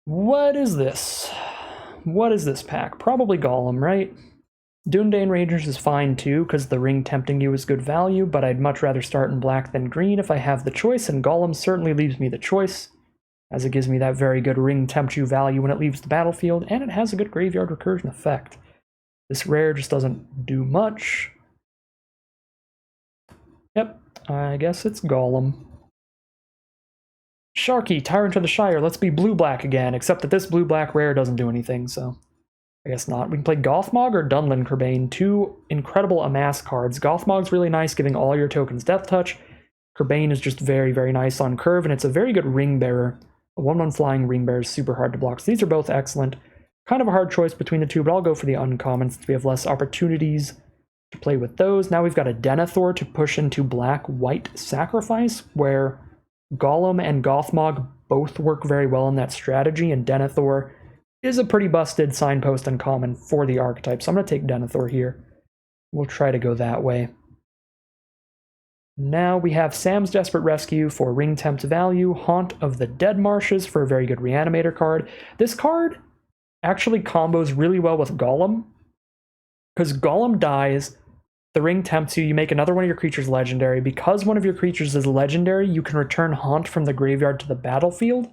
What is this? What is this pack? Probably Golem, right? Dundane Rangers is fine too, because the Ring Tempting You is good value, but I'd much rather start in black than green if I have the choice, and Golem certainly leaves me the choice, as it gives me that very good Ring Tempt You value when it leaves the battlefield, and it has a good graveyard recursion effect. This rare just doesn't do much. Yep, I guess it's Golem. Sharky, Tyrant of the Shire, let's be blue-black again, except that this blue-black rare doesn't do anything, so I guess not. We can play Gothmog or Dunlin Kerbane, two incredible Amass cards. Gothmog's really nice, giving all your tokens Death Touch. Kerbane is just very, very nice on curve, and it's a very good Ring Bearer. A 1/1 flying Ring Bearer is super hard to block, so these are both excellent. Kind of a hard choice between the two, but I'll go for the uncommon since we have less opportunities to play with those. Now we've got a Denethor to push into black-white Sacrifice, where Golem and Gothmog both work very well in that strategy, and Denethor is a pretty busted signpost uncommon for the archetype, so I'm going to take Denethor here. We'll try to go that way. Now we have Sam's Desperate Rescue for Ring Tempt value, Haunt of the Dead Marshes for a very good Reanimator card. This card actually combos really well with Golem, because Golem dies, the Ring Tempts You, you make another one of your creatures legendary. Because one of your creatures is legendary, you can return Haunt from the graveyard to the battlefield.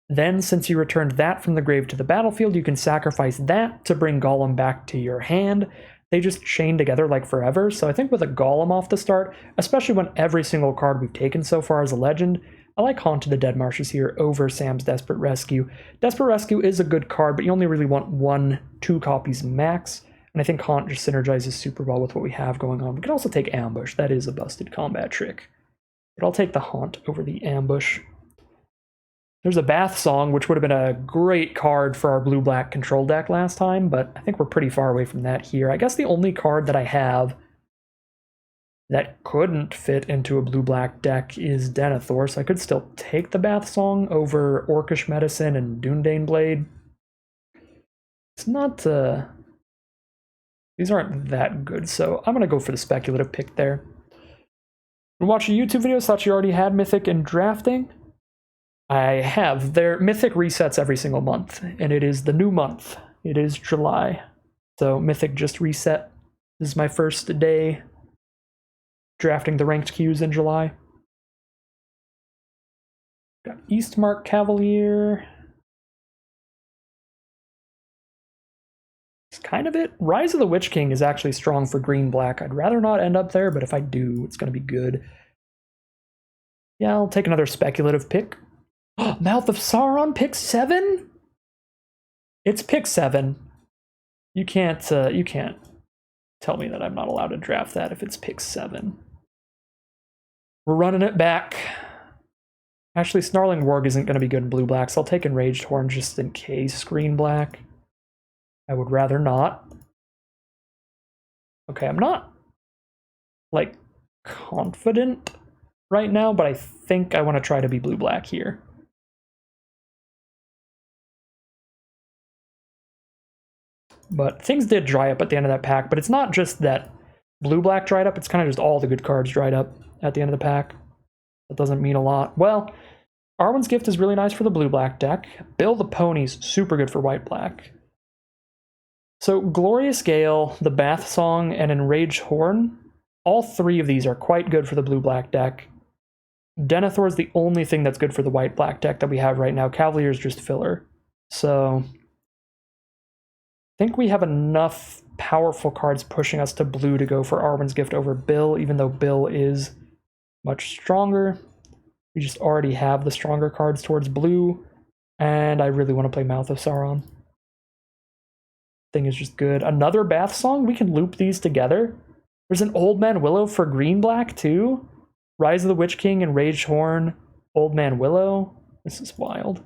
Then, since you returned that from the grave to the battlefield, you can sacrifice that to bring Golem back to your hand. They just chain together like forever, so I think with a Golem off the start, especially when every single card we've taken so far is a legend, I like Haunt of the Dead Marshes here over Sam's Desperate Rescue. Desperate Rescue is a good card, but you only really want 1-2 copies max, and I think Haunt just synergizes super well with what we have going on. We can also take Ambush, that is a busted combat trick. But I'll take the Haunt over the Ambush. There's a Bath Song, which would have been a great card for our blue-black control deck last time, but I think we're pretty far away from that here. I guess the only card that I have that couldn't fit into a blue-black deck is Denethor, so I could still take the Bath Song over Orcish Medicine and Dundane Blade. It's not... These aren't that good, so I'm going to go for the speculative pick there. Watching YouTube videos, thought you already had Mythic and Drafting. I have. Their Mythic resets every single month, and it is the new month. It is July. So Mythic just reset. This is my first day drafting the ranked queues in July. Got Eastmark Cavalier. It's kind of it. Rise of the Witch King is actually strong for green-black. I'd rather not end up there, but if I do, it's going to be good. Yeah, I'll take another speculative pick. Mouth of Sauron, pick 7? It's pick 7. You can't tell me that I'm not allowed to draft that if it's pick 7. We're running it back. Actually, Snarling Warg isn't going to be good in blue-black, so I'll take Enraged Horn just in case green-black. I would rather not. Okay, I'm not, like, confident right now, but I think I want to try to be blue-black here. But things did dry up at the end of that pack, but it's not just that blue-black dried up, it's kind of just all the good cards dried up at the end of the pack. That doesn't mean a lot. Well, Arwen's Gift is really nice for the blue-black deck. Bill the Pony's super good for white-black. So Glorious Gale, the Bath Song, and Enraged Horn, all three of these are quite good for the blue-black deck. Denethor is the only thing that's good for the white-black deck that we have right now. Cavalier is just filler. So I think we have enough powerful cards pushing us to blue to go for Arwen's Gift over Bill, even though Bill is much stronger. We just already have the stronger cards towards blue, and I really want to play Mouth of Sauron. Thing is just good. Another Bath Song? We can loop these together. There's an Old Man Willow for green-black too? Rise of the Witch King and Rage Horn, Old Man Willow. This is wild.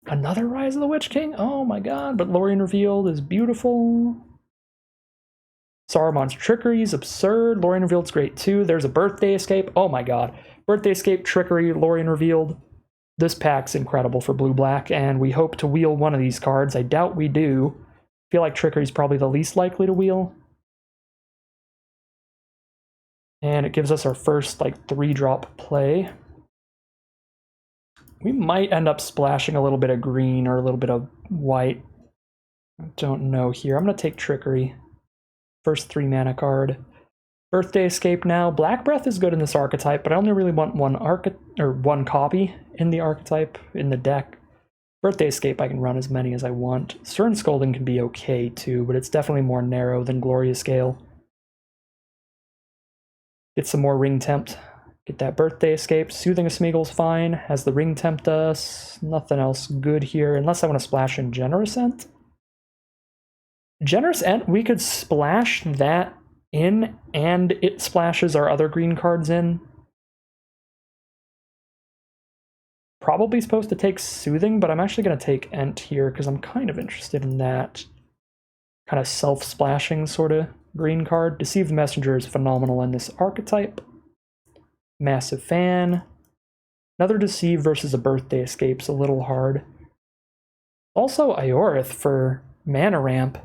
Another Rise of the Witch King? Oh my god, but Lorien Revealed is beautiful. Saruman's Trickery is absurd. Lorien Revealed's great too. There's a Birthday Escape. Oh my god. Birthday Escape, Trickery, Lorien Revealed. This pack's incredible for blue-black, and we hope to wheel one of these cards. I doubt we do. I feel like Trickery's probably the least likely to wheel. And it gives us our first, like, 3-drop play. We might end up splashing a little bit of green or a little bit of white. I don't know here. I'm going to take Trickery. First 3 mana card. Birthday Escape now. Black Breath is good in this archetype, but I only really want one copy in the archetype, in the deck. Birthday Escape, I can run as many as I want. Stern Scolding can be okay too, but it's definitely more narrow than Glorious Gale. Get some more Ring Tempt. Get that Birthday Escape. Soothing of Smeagol's fine. Has the Ring Tempt us. Nothing else good here, unless I want to splash in Generous Ent. Generous Ent, we could splash that in, and it splashes our other green cards in. Probably supposed to take Soothing, but I'm actually going to take Ent here because I'm kind of interested in that kind of self-splashing sort of green card. Deceive the Messenger is phenomenal in this archetype. Massive fan. Another Deceive versus a Birthday Escape's a little hard. Also Iorith for mana ramp.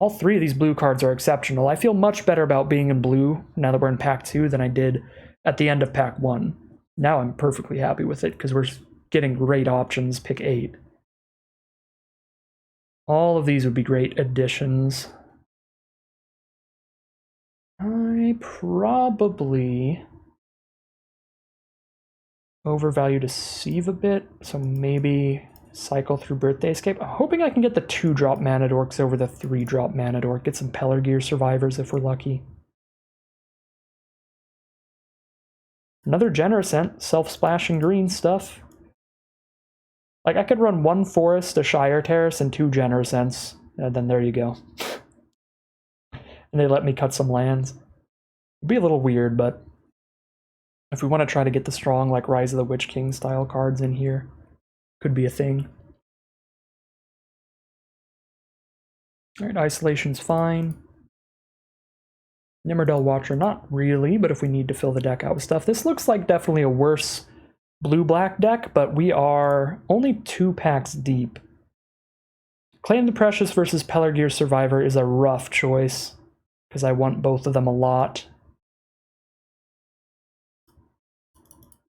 All 3 of these blue cards are exceptional. I feel much better about being in blue now that we're in Pack 2 than I did at the end of Pack 1. Now I'm perfectly happy with it because we're getting great options, pick 8. All of these would be great additions. I probably overvalue Deceive a bit, so maybe cycle through Birthday Escape. I'm hoping I can get the 2-drop Mana Dorks over the 3-drop Mana Dork. Get some Pelargir Survivors if we're lucky. Another Generous Ent, self-splashing green stuff. Like, I could run 1 Forest, a Shire Terrace, and 2 Generous Ents, and then there you go. And they let me cut some lands. It'd be a little weird, but if we want to try to get the strong, like, Rise of the Witch King style cards in here, could be a thing. Alright, Isolation's fine. Nimmerdell Watcher, not really, but if we need to fill the deck out with stuff. This looks like definitely a worse blue-black deck, but we are only 2 packs deep. Claim the Precious versus Pelargir Survivor is a rough choice, because I want both of them a lot.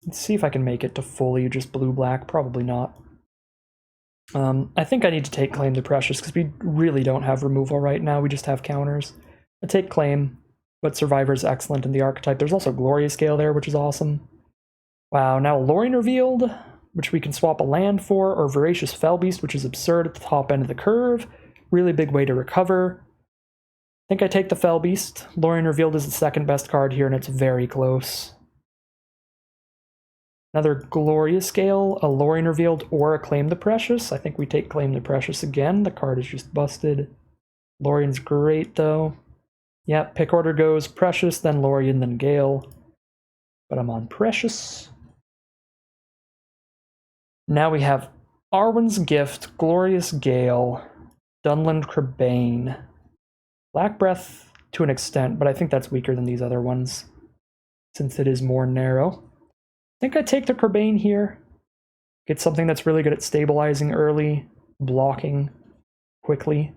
Let's see if I can make it to fully just blue-black. Probably not. I think I need to take Claim the Precious, because we really don't have removal right now. We just have counters. I take Claim, but Survivor is excellent in the archetype. There's also Glorious Gale there, which is awesome. Wow, now Lorien Revealed, which we can swap a land for, or Voracious Fellbeast, which is absurd at the top end of the curve. Really big way to recover. I think I take the Fellbeast. Lorien Revealed is the 2nd best card here, and it's very close. Another Glorious Gale, a Lorien Revealed, or a Claim the Precious. I think we take Claim the Precious again. The card is just busted. Lorien's great, though. Yeah, pick order goes Precious, then Lorien, then Gale. But I'm on Precious. Now we have Arwen's Gift, Glorious Gale, Dunland Crebain. Black Breath to an extent, but I think that's weaker than these other ones, since it is more narrow. I think I take the Crebain here. Get something that's really good at stabilizing early, blocking quickly.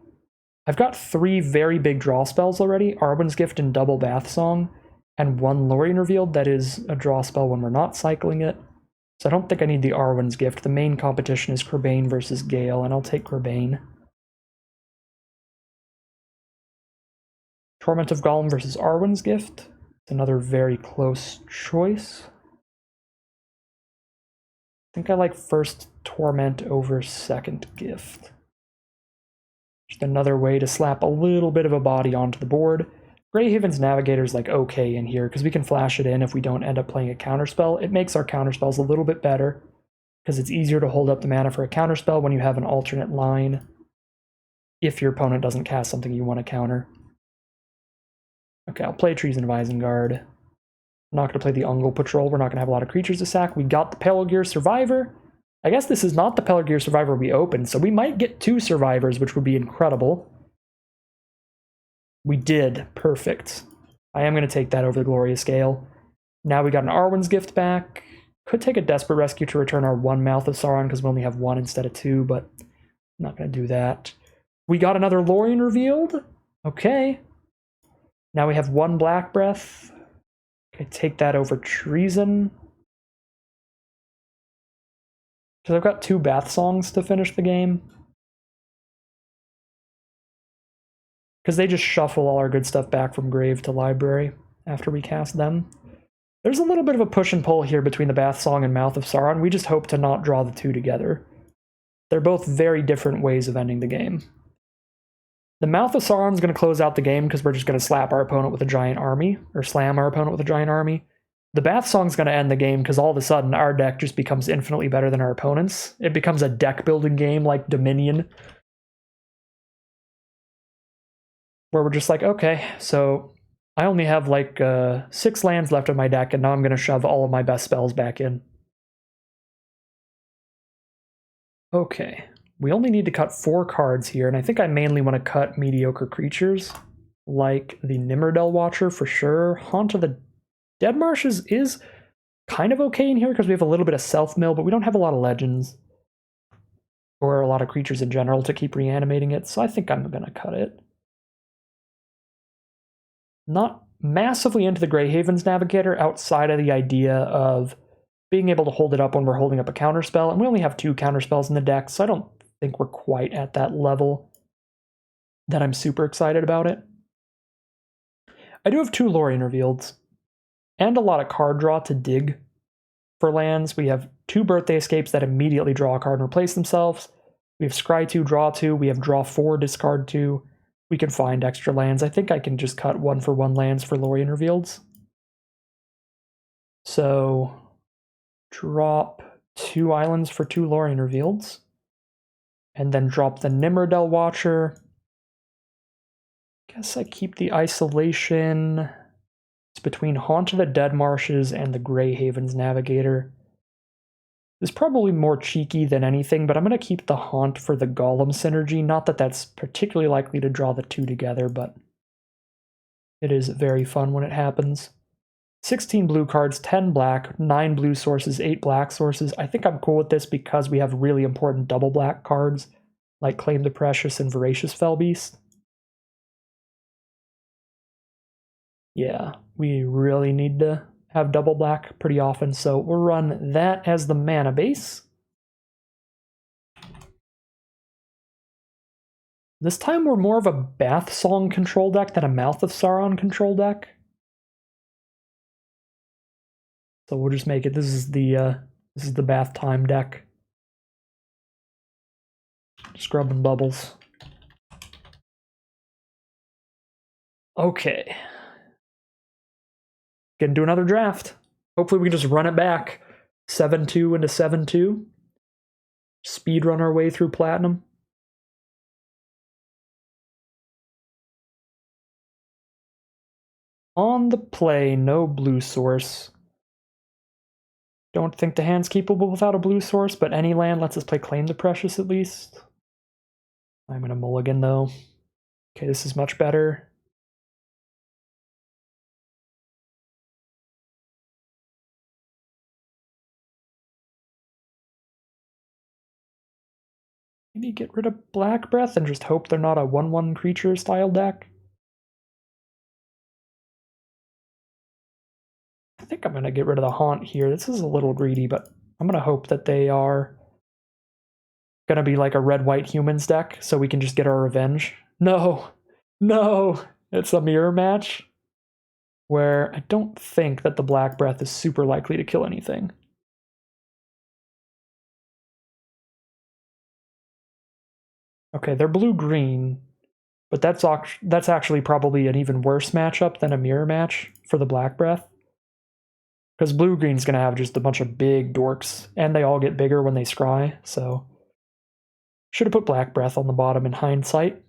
I've got 3 very big draw spells already, Arwen's Gift and Double Bath Song, and 1 Lorien Revealed that is a draw spell when we're not cycling it. So I don't think I need the Arwen's Gift. The main competition is Crebain versus Gale, and I'll take Crebain. Torment of Golem versus Arwen's Gift. It's another very close choice. I think I like first Torment over 2nd Gift. Just another way to slap a little bit of a body onto the board. Greyhaven's Navigator's like okay in here, because we can flash it in if we don't end up playing a counterspell. It makes our counterspells a little bit better, because it's easier to hold up the mana for a counterspell when you have an alternate line, if your opponent doesn't cast something you want to counter. Okay, I'll play Treason of Isengard. I'm not going to play the Ungol Patrol. We're not going to have a lot of creatures to sack. We got the Pelargir Survivor. I guess this is not the Pelargir Survivor we opened, so we might get 2 Survivors, which would be incredible. We did. Perfect. I am going to take that over the Glorious Gale. Now we got an Arwen's Gift back. Could take a Desperate Rescue to return our 1 Mouth of Sauron, because we only have 1 instead of 2, but I'm not going to do that. We got another Lorien Revealed. Okay. Now we have 1 Black Breath. Okay, take that over Treason. Because I've got 2 Bath Songs to finish the game. Because they just shuffle all our good stuff back from grave to library after we cast them. There's a little bit of a push and pull here between the Bath Song and Mouth of Sauron. We just hope to not draw the 2 together. They're both very different ways of ending the game. The Mouth of Sauron is going to close out the game because we're just going to slap our opponent with a giant army, or slam our opponent with a giant army. The Bath Song is going to end the game because all of a sudden our deck just becomes infinitely better than our opponent's. It becomes a deck building game like Dominion, where we're just like, okay, so I only have like 6 lands left in my deck, and now I'm going to shove all of my best spells back in. Okay, we only need to cut 4 cards here, and I think I mainly want to cut mediocre creatures, like the Nimmerdell Watcher for sure. Haunt of the Dead Marshes is kind of okay in here because we have a little bit of self-mill, but we don't have a lot of legends or a lot of creatures in general to keep reanimating it, so I think I'm going to cut it. Not massively into the Greyhaven's Navigator outside of the idea of being able to hold it up when we're holding up a counterspell, and we only have 2 counterspells in the deck, so I don't think we're quite at that level that I'm super excited about it. I do have 2 Lorien Revealeds, and a lot of card draw to dig for lands. We have 2 Birthday Escapes that immediately draw a card and replace themselves. We have Scry 2, Draw 2. We have Draw 4, Discard 2. We can find extra lands. I think I can just cut 1-for-1 lands for Lorien Revealeds. So drop 2 islands for 2 Lorien Revealeds. And then drop the Nimmerdell Watcher. Guess I keep the Isolation. It's between Haunt of the Dead Marshes and the Greyhaven's Navigator. It's probably more cheeky than anything, but I'm going to keep the Haunt for the Golem synergy. Not that that's particularly likely to draw the 2 together, but it is very fun when it happens. 16 blue cards, 10 black, 9 blue sources, 8 black sources. I think I'm cool with this because we have really important double black cards, like Claim the Precious and Voracious Fellbeast. Yeah, we really need to have double black pretty often, so we'll run that as the mana base. This time we're more of a Bath Song control deck than a Mouth of Sauron control deck. So we'll just make it, this is the Bath Time deck. Scrubbing bubbles. Okay. Gonna do another draft. Hopefully we can just run it back. 7-2 into 7-2. Speed run our way through Platinum. On the play, no blue source. Don't think the hand's capable without a blue source, but any land lets us play Claim the Precious at least. I'm gonna mulligan though. Okay, this is much better. Maybe get rid of Black Breath and just hope they're not a 1/1 creature style deck. I think I'm going to get rid of the Haunt here. This is a little greedy, but I'm going to hope that they are going to be like a red-white humans deck so we can just get our revenge. No, no, it's a mirror match where I don't think that the Black Breath is super likely to kill anything. Okay, they're blue-green, but that's actually probably an even worse matchup than a mirror match for the Black Breath. Because blue-green's going to have just a bunch of big dorks, and they all get bigger when they scry, so... Should have put Black Breath on the bottom in hindsight.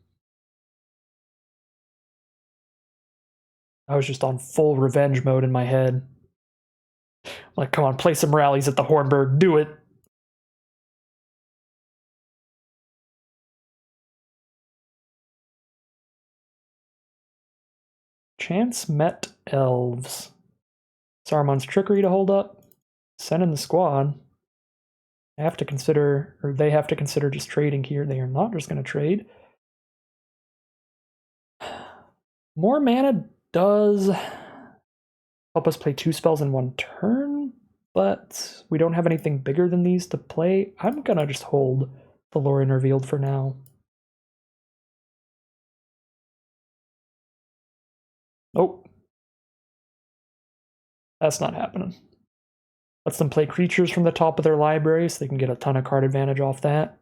I was just on full revenge mode in my head. Like, come on, play some rallies at the Hornburg, do it! Chance Met Elves. Saruman's Trickery to hold up. Send in the squad. I have to consider, or they have to consider just trading here. They are not just going to trade. More mana does help us play 2 spells in 1 turn. but we don't have anything bigger than these to play. I'm gonna just hold the Lorien Revealed for now. Oh. That's not happening. Lets them play creatures from the top of their library so they can get a ton of card advantage off that.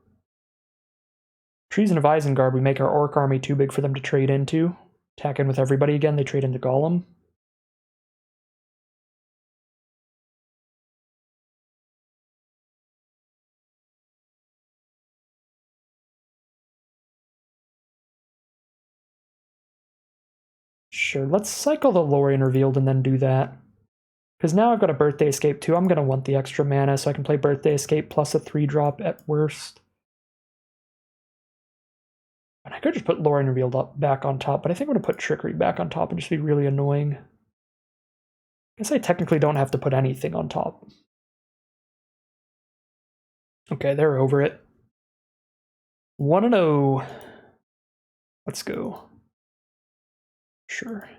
Treason of Isengard, we make our Orc Army too big for them to trade into. Attack in with everybody again, they trade into Golem. Sure, let's cycle the Lorien Revealed and then do that. Because now I've got a Birthday Escape too. I'm going to want the extra mana so I can play Birthday Escape plus a 3-drop at worst. And I could just put Lorien Revealed up back on top, but I think I'm going to put Trickery back on top and just be really annoying. I guess I technically don't have to put anything on top. Okay, they're over it. 1-0. Let's go. Sure.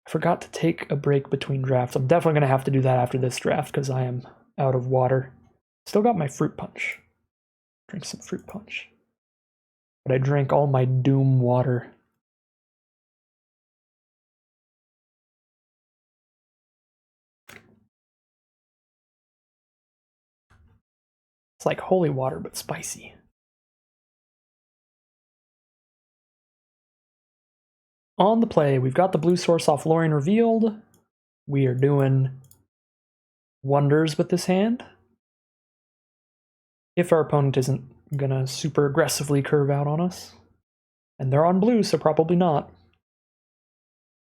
I forgot to take a break between drafts. I'm definitely going to have to do that after this draft because I am out of water. Still got my fruit punch. Drink some fruit punch. But I drank all my doom water. It's like holy water, but spicy. On the play, we've got the blue source off Lorien Revealed. We are doing wonders with this hand. If our opponent isn't gonna super aggressively curve out on us. And they're on blue, so probably not.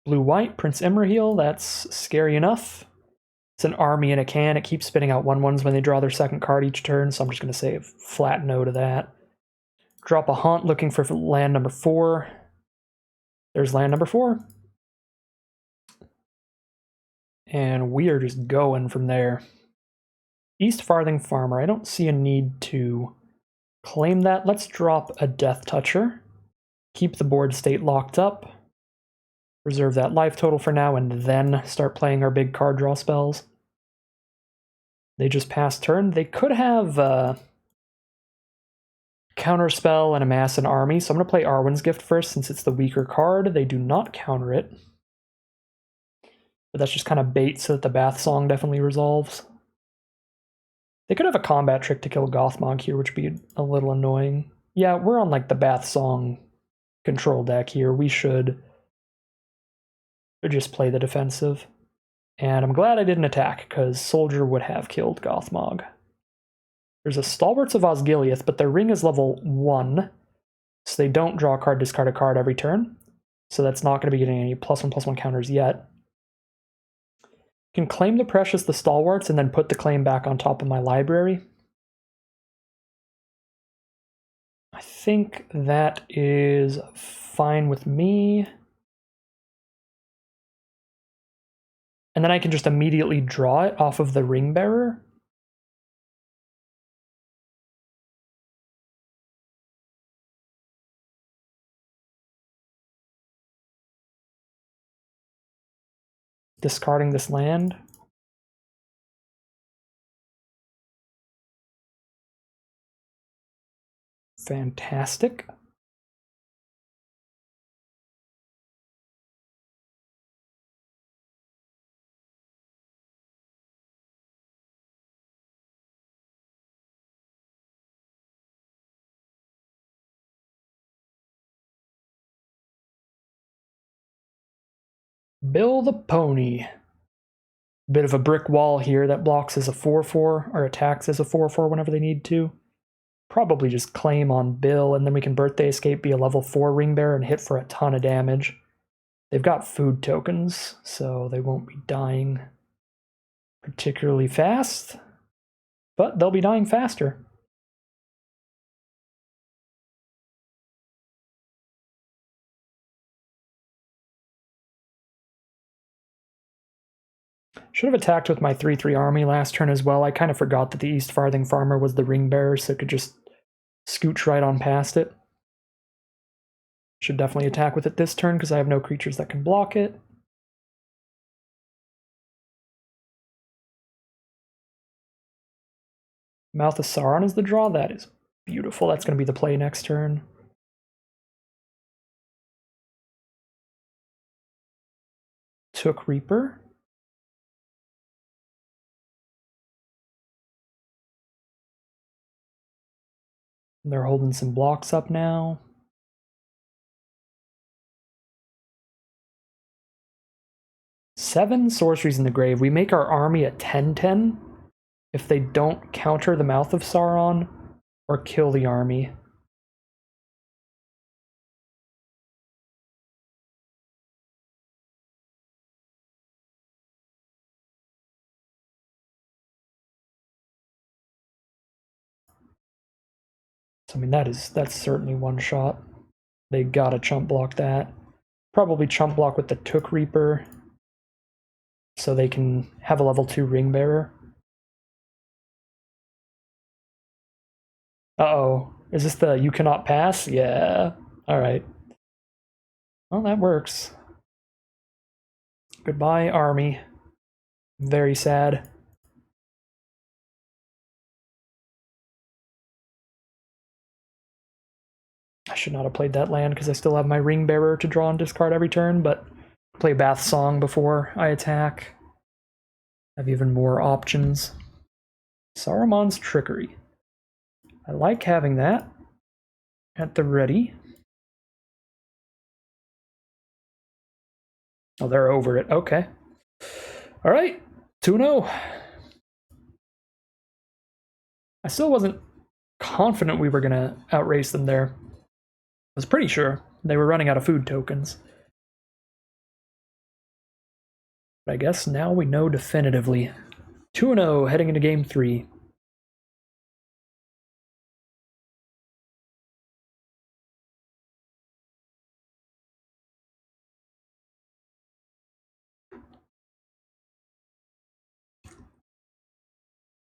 Blue-white, Prince Imrahil, that's scary enough. It's an army in a can. It keeps spitting out 1/1s when they draw their second card each turn, so I'm just going to say a flat no to that. Drop a Haunt looking for land number 4. There's land number 4. And we are just going from there. East Farthing Farmer. I don't see a need to claim that. Let's drop a Death Toucher. Keep the board state locked up. Reserve that life total for now, and then start playing our big card draw spells. They just passed turn. They could have Counterspell and Amass an Army, so I'm going to play Arwen's Gift first since it's the weaker card. They do not counter it. But that's just kind of bait so that the Bath Song definitely resolves. They could have a combat trick to kill Gothmog here, which would be a little annoying. Yeah, we're on like the Bath Song control deck here. We should just play the defensive. And I'm glad I didn't attack, because Soldier would have killed Gothmog. There's a Stalwarts of Osgiliath, but their ring is level 1, so they don't draw a card, discard a card every turn. So that's not going to be getting any +1/+1 counters yet. Can claim the Precious, the Stalwarts, and then put the claim back on top of my library. I think that is fine with me. And then I can just immediately draw it off of the Ring Bearer. Discarding this land. Fantastic. Bill the Pony. Bit of a brick wall here that blocks as a 4/4 or attacks as a 4/4 whenever they need to. Probably just claim on Bill, and then we can Birthday Escape, be a level 4 Ring Bearer, and hit for a ton of damage. They've got food tokens, so they won't be dying particularly fast, but they'll be dying faster. Should have attacked with my 3/3 army last turn as well. I kind of forgot that the East Farthing Farmer was the Ring Bearer, so it could just scooch right on past it. Should definitely attack with it this turn because I have no creatures that can block it. Mouth of Sauron is the draw. That is beautiful. That's going to be the play next turn. Took Reaper. They're holding some blocks up now. Seven sorceries in the grave. We make our army a 10-10 if they don't counter the Mouth of Sauron or kill the army. So, I mean, that's certainly one shot. They gotta chump block that. Probably chump block with the Took Reaper so they can have a level 2 Ring Bearer. Uh-oh. Is this the you cannot pass? Yeah. Alright. Well, that works. Goodbye, army. Very sad. I should not have played that land because I still have my Ring Bearer to draw and discard every turn, but play Bath Song before I attack. Have even more options. Saruman's Trickery. I like having that at the ready. Oh, they're over it. Okay. All right. 2-0. I still wasn't confident we were going to outrace them there. I was pretty sure they were running out of food tokens. But I guess now we know definitively. 2-0 heading into game 3.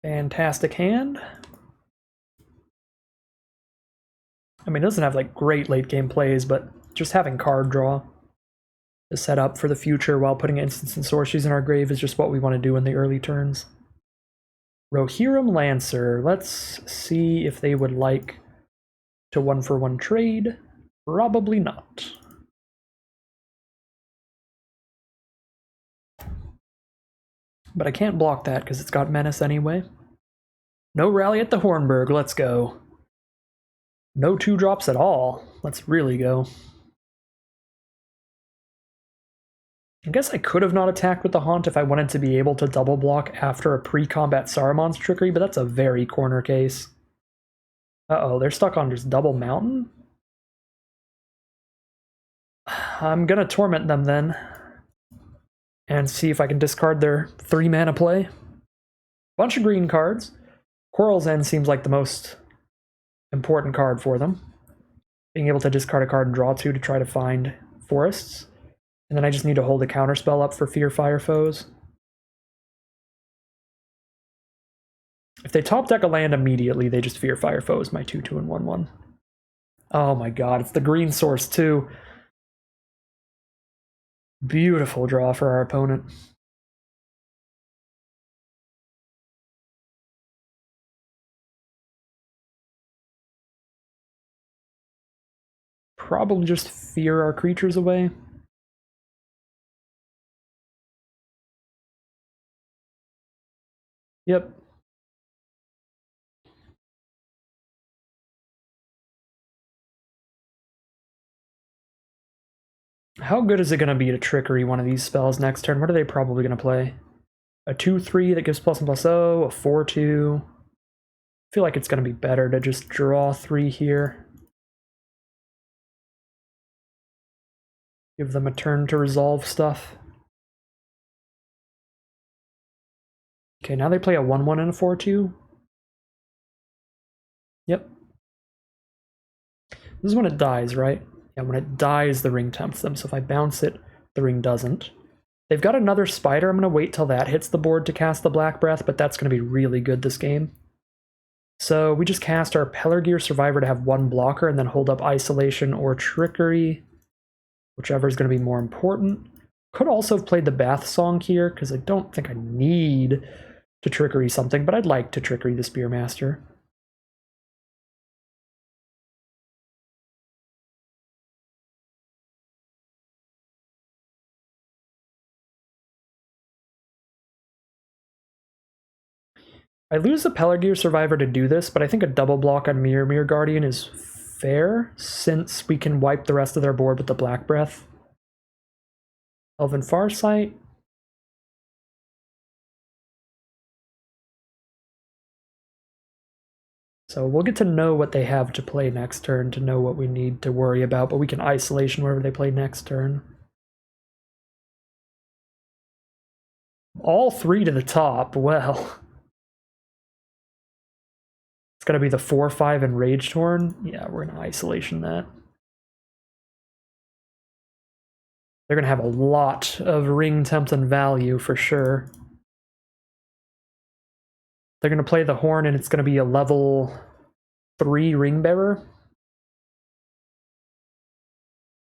Fantastic hand. I mean, it doesn't have like great late game plays, but just having card draw to set up for the future while putting instants and sorceries in our grave is just what we want to do in the early turns. Rohirrim Lancer. Let's see if they would like to 1-for-1 trade. Probably not. But I can't block that because it's got Menace anyway. No Rally at the Hornburg. Let's go. No 2-drops at all. Let's really go. I guess I could have not attacked with the Haunt if I wanted to be able to double block after a pre-combat Saruman's Trickery, but that's a very corner case. Uh-oh, they're stuck on just double Mountain? I'm gonna Torment them then. And see if I can discard their 3-mana play. Bunch of green cards. Quarrel's End seems like the most important card for them. Being able to discard a card and draw 2 to try to find forests. And then I just need to hold a counterspell up for Fear Fire foes. If they top deck a land immediately, they just Fear Fire foes my 2/2 and 1/1. Oh my god, it's the green source too. Beautiful draw for our opponent. Probably just fear our creatures away. Yep. How good is it going to be to Trickery one of these spells next turn? What are they probably going to play? A 2/3 that gives +1/+0, a 4/2. I feel like it's going to be better to just draw 3 here. Give them a turn to resolve stuff. Okay, now they play a 1/1 and a 4/2. Yep. This is when it dies, right? Yeah, when it dies, the ring tempts them. So if I bounce it, the ring doesn't. They've got another spider. I'm going to wait till that hits the board to cast the Black Breath, but that's going to be really good this game. So we just cast our Pelargir Survivor to have 1 blocker and then hold up Isolation or Trickery, whichever is going to be more important. Could also have played the Bath Song here, because I don't think I need to trickery something, but I'd like to trickery the Spearmaster. I lose the Pelargir Survivor to do this, but I think a double block on Mirror Guardian is fair, since we can wipe the rest of their board with the Black Breath. Elven Farsight. So we'll get to know what they have to play next turn to know what we need to worry about, but we can Isolation wherever they play next turn. All three to the top, well. It's gonna be the 4-5 and Rage Torn. Yeah, we're gonna Isolation that. They're gonna have a lot of Ring Tempts and value for sure. They're gonna play the Horn and it's gonna be a level 3 Ring Bearer.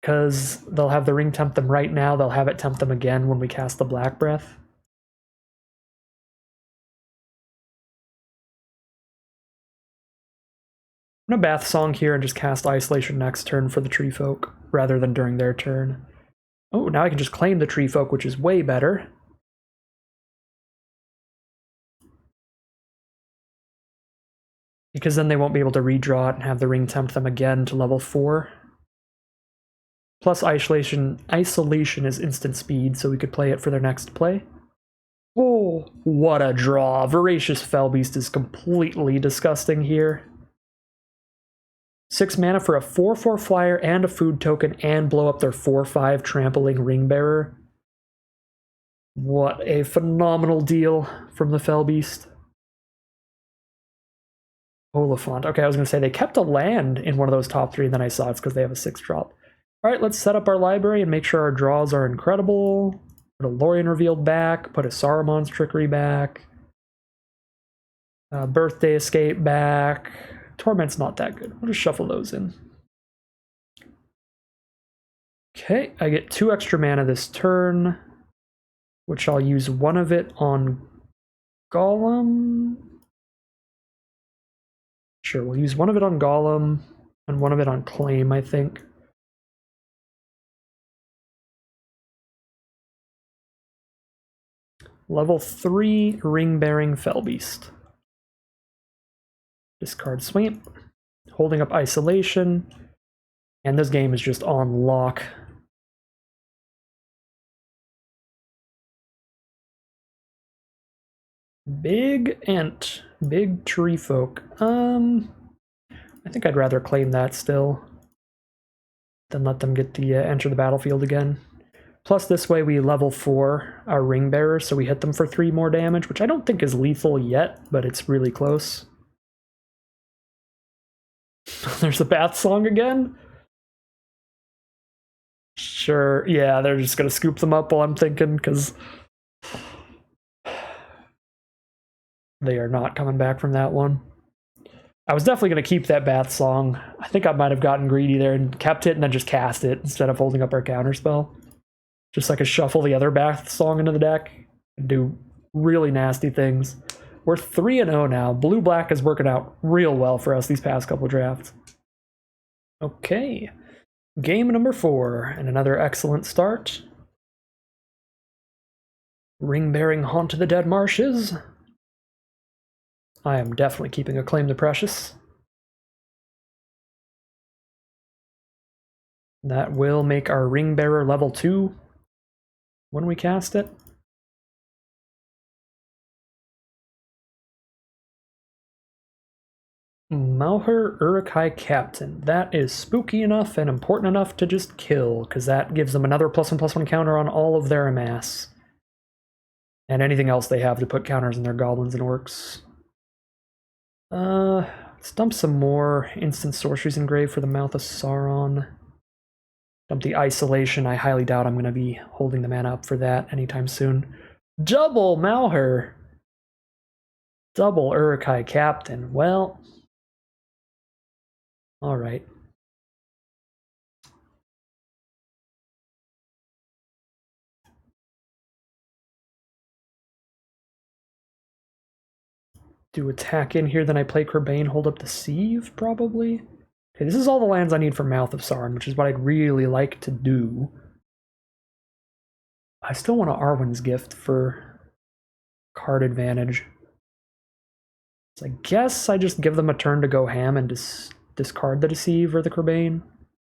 Because they'll have the Ring Tempt them right now, they'll have it tempt them again when we cast the Black Breath. I'm gonna Bath Song here and just cast Isolation next turn for the Tree Folk, rather than during their turn. Oh, now I can just claim the Tree Folk, which is way better. Because then they won't be able to redraw it and have the Ring Tempt them again to level 4. Plus Isolation is instant speed, so we could play it for their next play. Oh, what a draw. Voracious Fellbeast is completely disgusting here. 6 mana for a 4/4 flyer and a food token and blow up their 4/5 trampling Ringbearer. What a phenomenal deal from the Fellbeast. Oliphant. Okay, I was going to say they kept a land in one of those top 3, and then I saw it's because they have a 6-drop. Alright, let's set up our library and make sure our draws are incredible. Put a Lorien Revealed back, put a Saruman's Trickery back. Birthday Escape back. Torment's not that good. We'll just shuffle those in. Okay, I get 2 extra mana this turn, which I'll use one of it on Golem. Sure, we'll use one of it on Golem and one of it on Claim, I think. Level 3 Ring-Bearing Fellbeast. Discard Sweep. Holding up Isolation. And this game is just on lock. Big Ent. Big Tree Folk. I think I'd rather claim that still than let them get the enter the battlefield again. Plus this way we level 4 our Ring Bearer, so we hit them for 3 more damage, which I don't think is lethal yet, but it's really close. There's a Bath Song again? Sure, yeah, they're just gonna scoop them up while I'm thinking, because they are not coming back from that one. I was definitely going to keep that Bath Song. I think I might have gotten greedy there and kept it and then just cast it instead of holding up our counterspell. Just so I could shuffle the other Bath Song into the deck and do really nasty things. We're 3-0 now. Blue-black is working out real well for us these past couple drafts. Okay. Game number 4, and another excellent start. Ring-bearing Haunt to the Dead Marshes. I am definitely keeping a Claim the Precious. That will make our Ring Bearer level 2 when we cast it. Malhur Uruk-hai Captain. That is spooky enough and important enough to just kill, because that gives them another +1/+1 counter on all of their Amass. And anything else they have to put counters in their goblins and orcs. Let's dump some more instant sorceries engrave for the Mouth of Sauron. Dump the Isolation. I highly doubt I'm going to be holding the mana up for that anytime soon. Double Malhur! Double Uruk-hai Captain. Well, alright. do attack in here, then I play Kerbane, hold up the Sieve, probably. Okay, this is all the lands I need for Mouth of Sauron, which is what I'd really like to do. I still want an Arwen's Gift for card advantage. So I guess I just give them a turn to go ham and discard the Deceive or the Kerbane.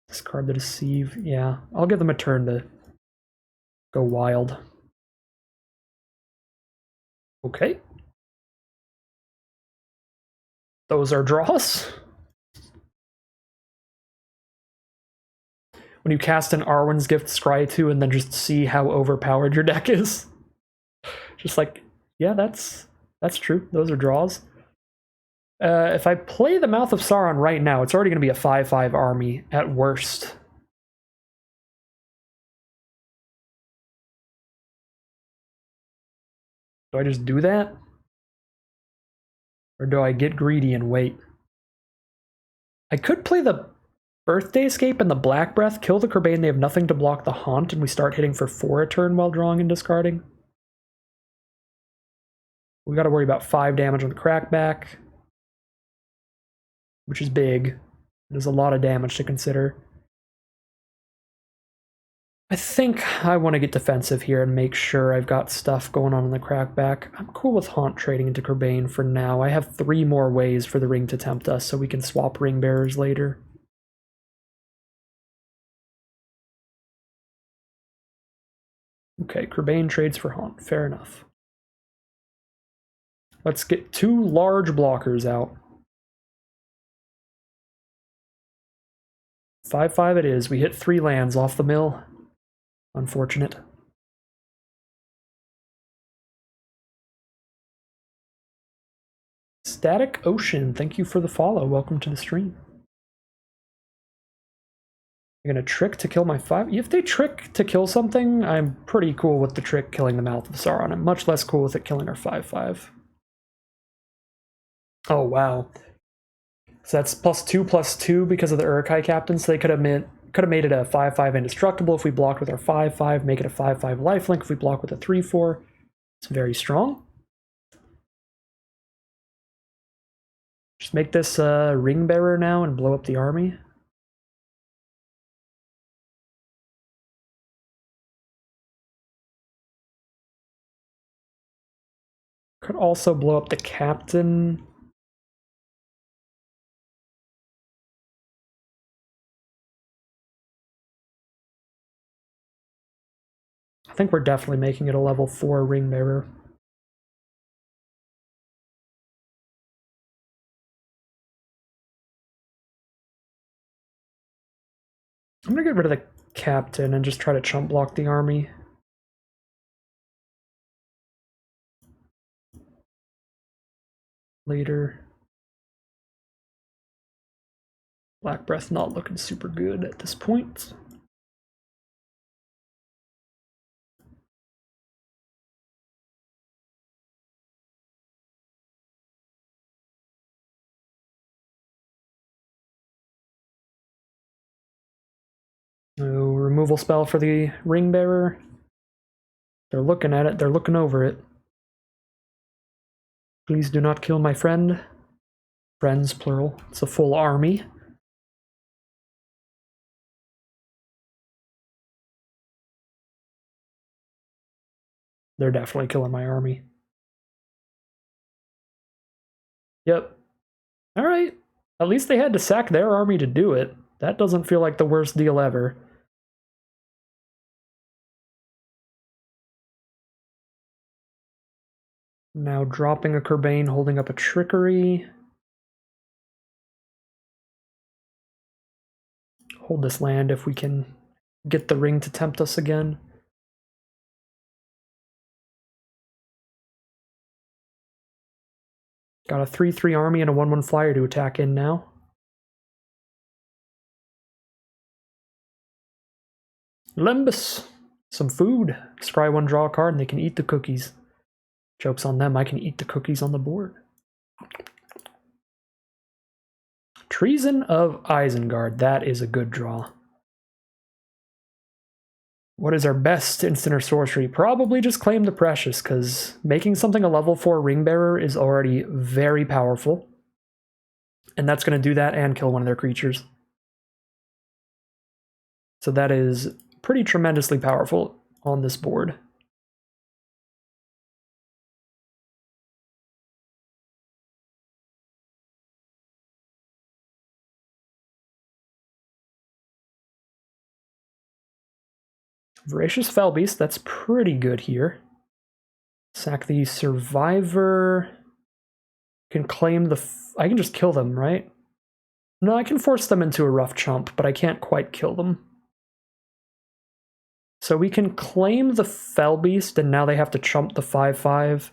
Discard the Deceive, yeah. I'll give them a turn to go wild. Okay. Those are draws. When you cast an Arwen's Gift Scry 2 and then just see how overpowered your deck is. Just like, yeah, that's true. Those are draws. If I play the Mouth of Sauron right now, it's already going to be a 5/5 army at worst. Do I just do that? Or do I get greedy and wait? I could play the Birthday Escape and the Black Breath, kill the Kerbane, they have nothing to block the Haunt, and we start hitting for 4 a turn while drawing and discarding. We gotta worry about 5 damage on the Crackback, which is big. There's a lot of damage to consider. I think I want to get defensive here and make sure I've got stuff going on in the Crackback. I'm cool with Haunt trading into Kerbane for now. I have 3 more ways for the Ring to tempt us, so we can swap Ring Bearers later. Okay, Kerbane trades for Haunt. Fair enough. Let's get 2 large blockers out. 5/5 it is. We hit 3 lands off the mill. Unfortunate. Static Ocean, thank you for the follow. Welcome to the stream. You're gonna trick to kill my 5? If they trick to kill something, I'm pretty cool with the trick killing the Mouth of Sauron. I'm much less cool with it killing our 5/5. Oh, wow. So that's +2/+2 because of the Uruk-hai Captain, so they could have made it a 5/5 indestructible if we blocked with our 5/5, make it a 5/5 lifelink if we block with a 3/4. It's very strong. Just make this a Ring Bearer now and blow up the army. Could also blow up the Captain. I think we're definitely making it a level 4 Ring Bearer. I'm gonna get rid of the Captain and just try to chump block the army. Later. Black Breath not looking super good at this point. No removal spell for the Ring Bearer. They're looking at it, they're looking over it. Please do not kill my friend. Friends, plural. It's a full army. They're definitely killing my army. Yep. Alright. At least they had to sack their army to do it. That doesn't feel like the worst deal ever. Now dropping a Kerbane, holding up a Trickery. Hold this land if we can get the Ring to tempt us again. Got a 3/3 army and a 1/1 flyer to attack in now. Lembus! Some food. Scry 1, draw a card, and they can eat the cookies. Joke's on them, I can eat the cookies on the board. Treason of Isengard, that is a good draw. What is our best instant or sorcery? Probably just Claim the Precious, because making something a level 4 Ring Bearer is already very powerful. And that's going to do that and kill one of their creatures. So that is pretty tremendously powerful on this board. Voracious Fellbeast, that's pretty good here. Sack the Survivor. Can claim the... I can just kill them, right? No, I can force them into a rough chump, but I can't quite kill them. So we can claim the Fellbeast, and now they have to chump the 5/5.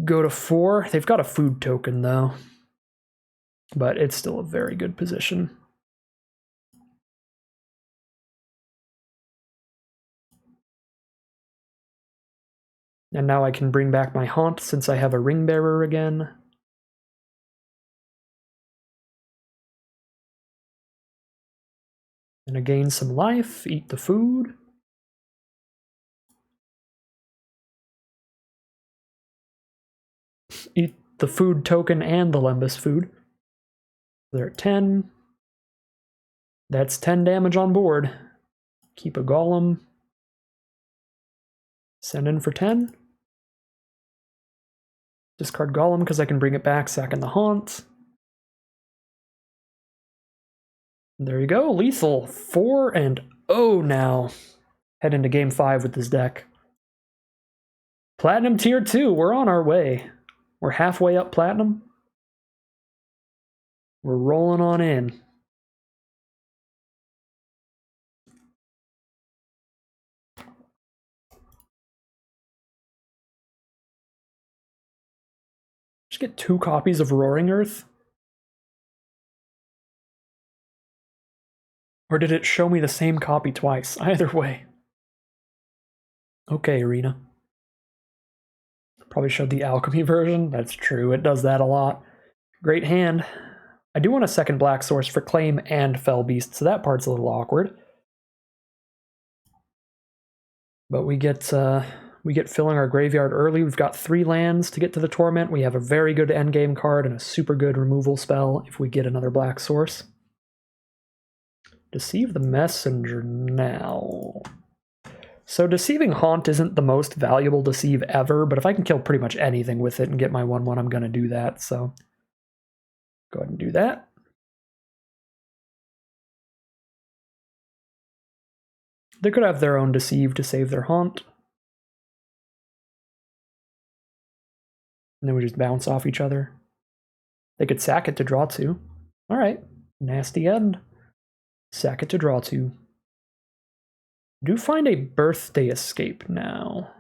Go to 4. They've got a food token, though. But it's still a very good position. And now I can bring back my Haunt since I have a Ring Bearer again. And I gain some life, eat the food. Eat the food token and the Lembas food. They're at 10. That's 10 damage on board. Keep a Golem. Send in for 10. Discard Golem because I can bring it back, sack in the Haunt. There you go, lethal. 4-0 now. Head into game 5 with this deck. Platinum tier 2, we're on our way. We're halfway up Platinum. We're rolling on in. Just get 2 copies of Roaring Earth? Or did it show me the same copy twice? Either way. Okay, Arena. Probably showed the Alchemy version. That's true, it does that a lot. Great hand. I do want a second black source for Claim and Fellbeast, so that part's a little awkward. But we get filling our graveyard early. We've got 3 lands to get to the Torment. We have a very good endgame card and a super good removal spell if we get another black source. Deceive the Messenger now. So Deceiving Haunt isn't the most valuable deceive ever, but if I can kill pretty much anything with it and get my 1/1, I'm going to do that, so go ahead and do that. They could have their own Deceive to save their Haunt. And then we just bounce off each other. They could sack it to draw 2. Alright, nasty end. Sack it to draw 2. Do find a Birthday Escape now.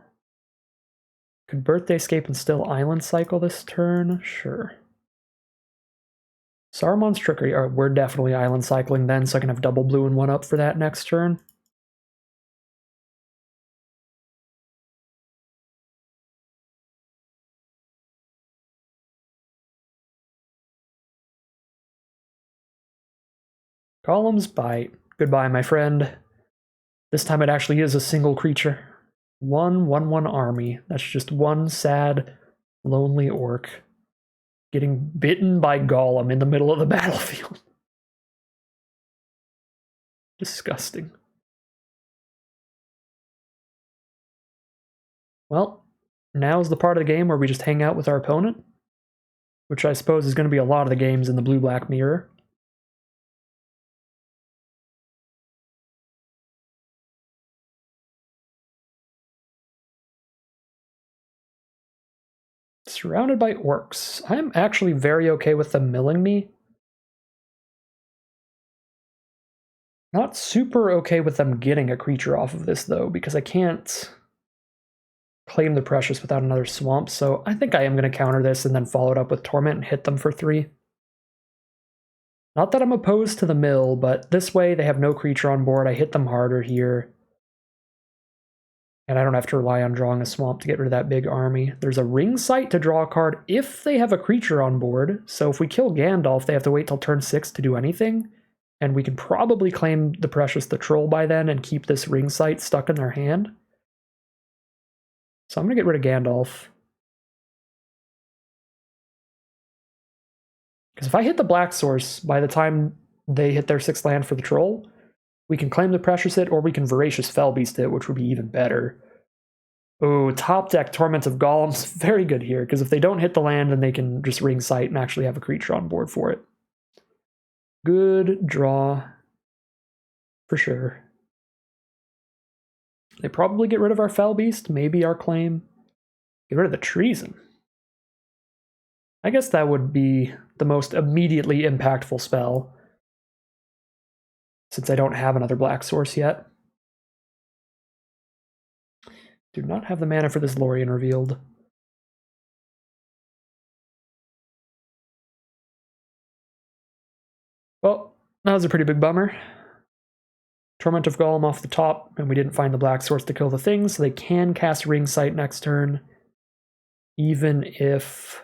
Could Birthday Escape and still Island Cycle this turn? Sure. Saruman's Trickery. Alright, we're definitely Island Cycling then, so I can have double blue and 1 up for that next turn. Golem's Bite. Goodbye, my friend. This time it actually is a single creature. 1/1/1 army. That's just one sad, lonely orc getting bitten by Golem in the middle of the battlefield. Disgusting. Well, now's the part of the game where we just hang out with our opponent, which I suppose is going to be a lot of the games in the blue-black mirror. Surrounded by orcs. I'm actually very okay with them milling me. Not super okay with them getting a creature off of this, though, because I can't Claim the Precious without another swamp, so I think I am going to counter this and then follow it up with Torment and hit them for 3. Not that I'm opposed to the mill, but this way they have no creature on board. I hit them harder here. And I don't have to rely on drawing a swamp to get rid of that big army. There's a ring sight to draw a card if they have a creature on board. So if we kill Gandalf, they have to wait till turn 6 to do anything. And we can probably claim the Precious the Troll by then and keep this ring sight stuck in their hand. So I'm going to get rid of Gandalf. Because if I hit the black source by the time they hit their 6th land for the troll, we can claim the Precious it, or we can Voracious Fellbeast it, which would be even better. Oh, top deck Torment of Golems, very good here, because if they don't hit the land, then they can just ring sight and actually have a creature on board for it. Good draw, for sure. They probably get rid of our Fellbeast, maybe our claim. Get rid of the Treason. I guess that would be the most immediately impactful spell, since I don't have another black source yet. Do not have the mana for this Lorien Revealed. Well, that was a pretty big bummer. Torment of Golem off the top, and we didn't find the black source to kill the thing, so they can cast Ring Sight next turn, even if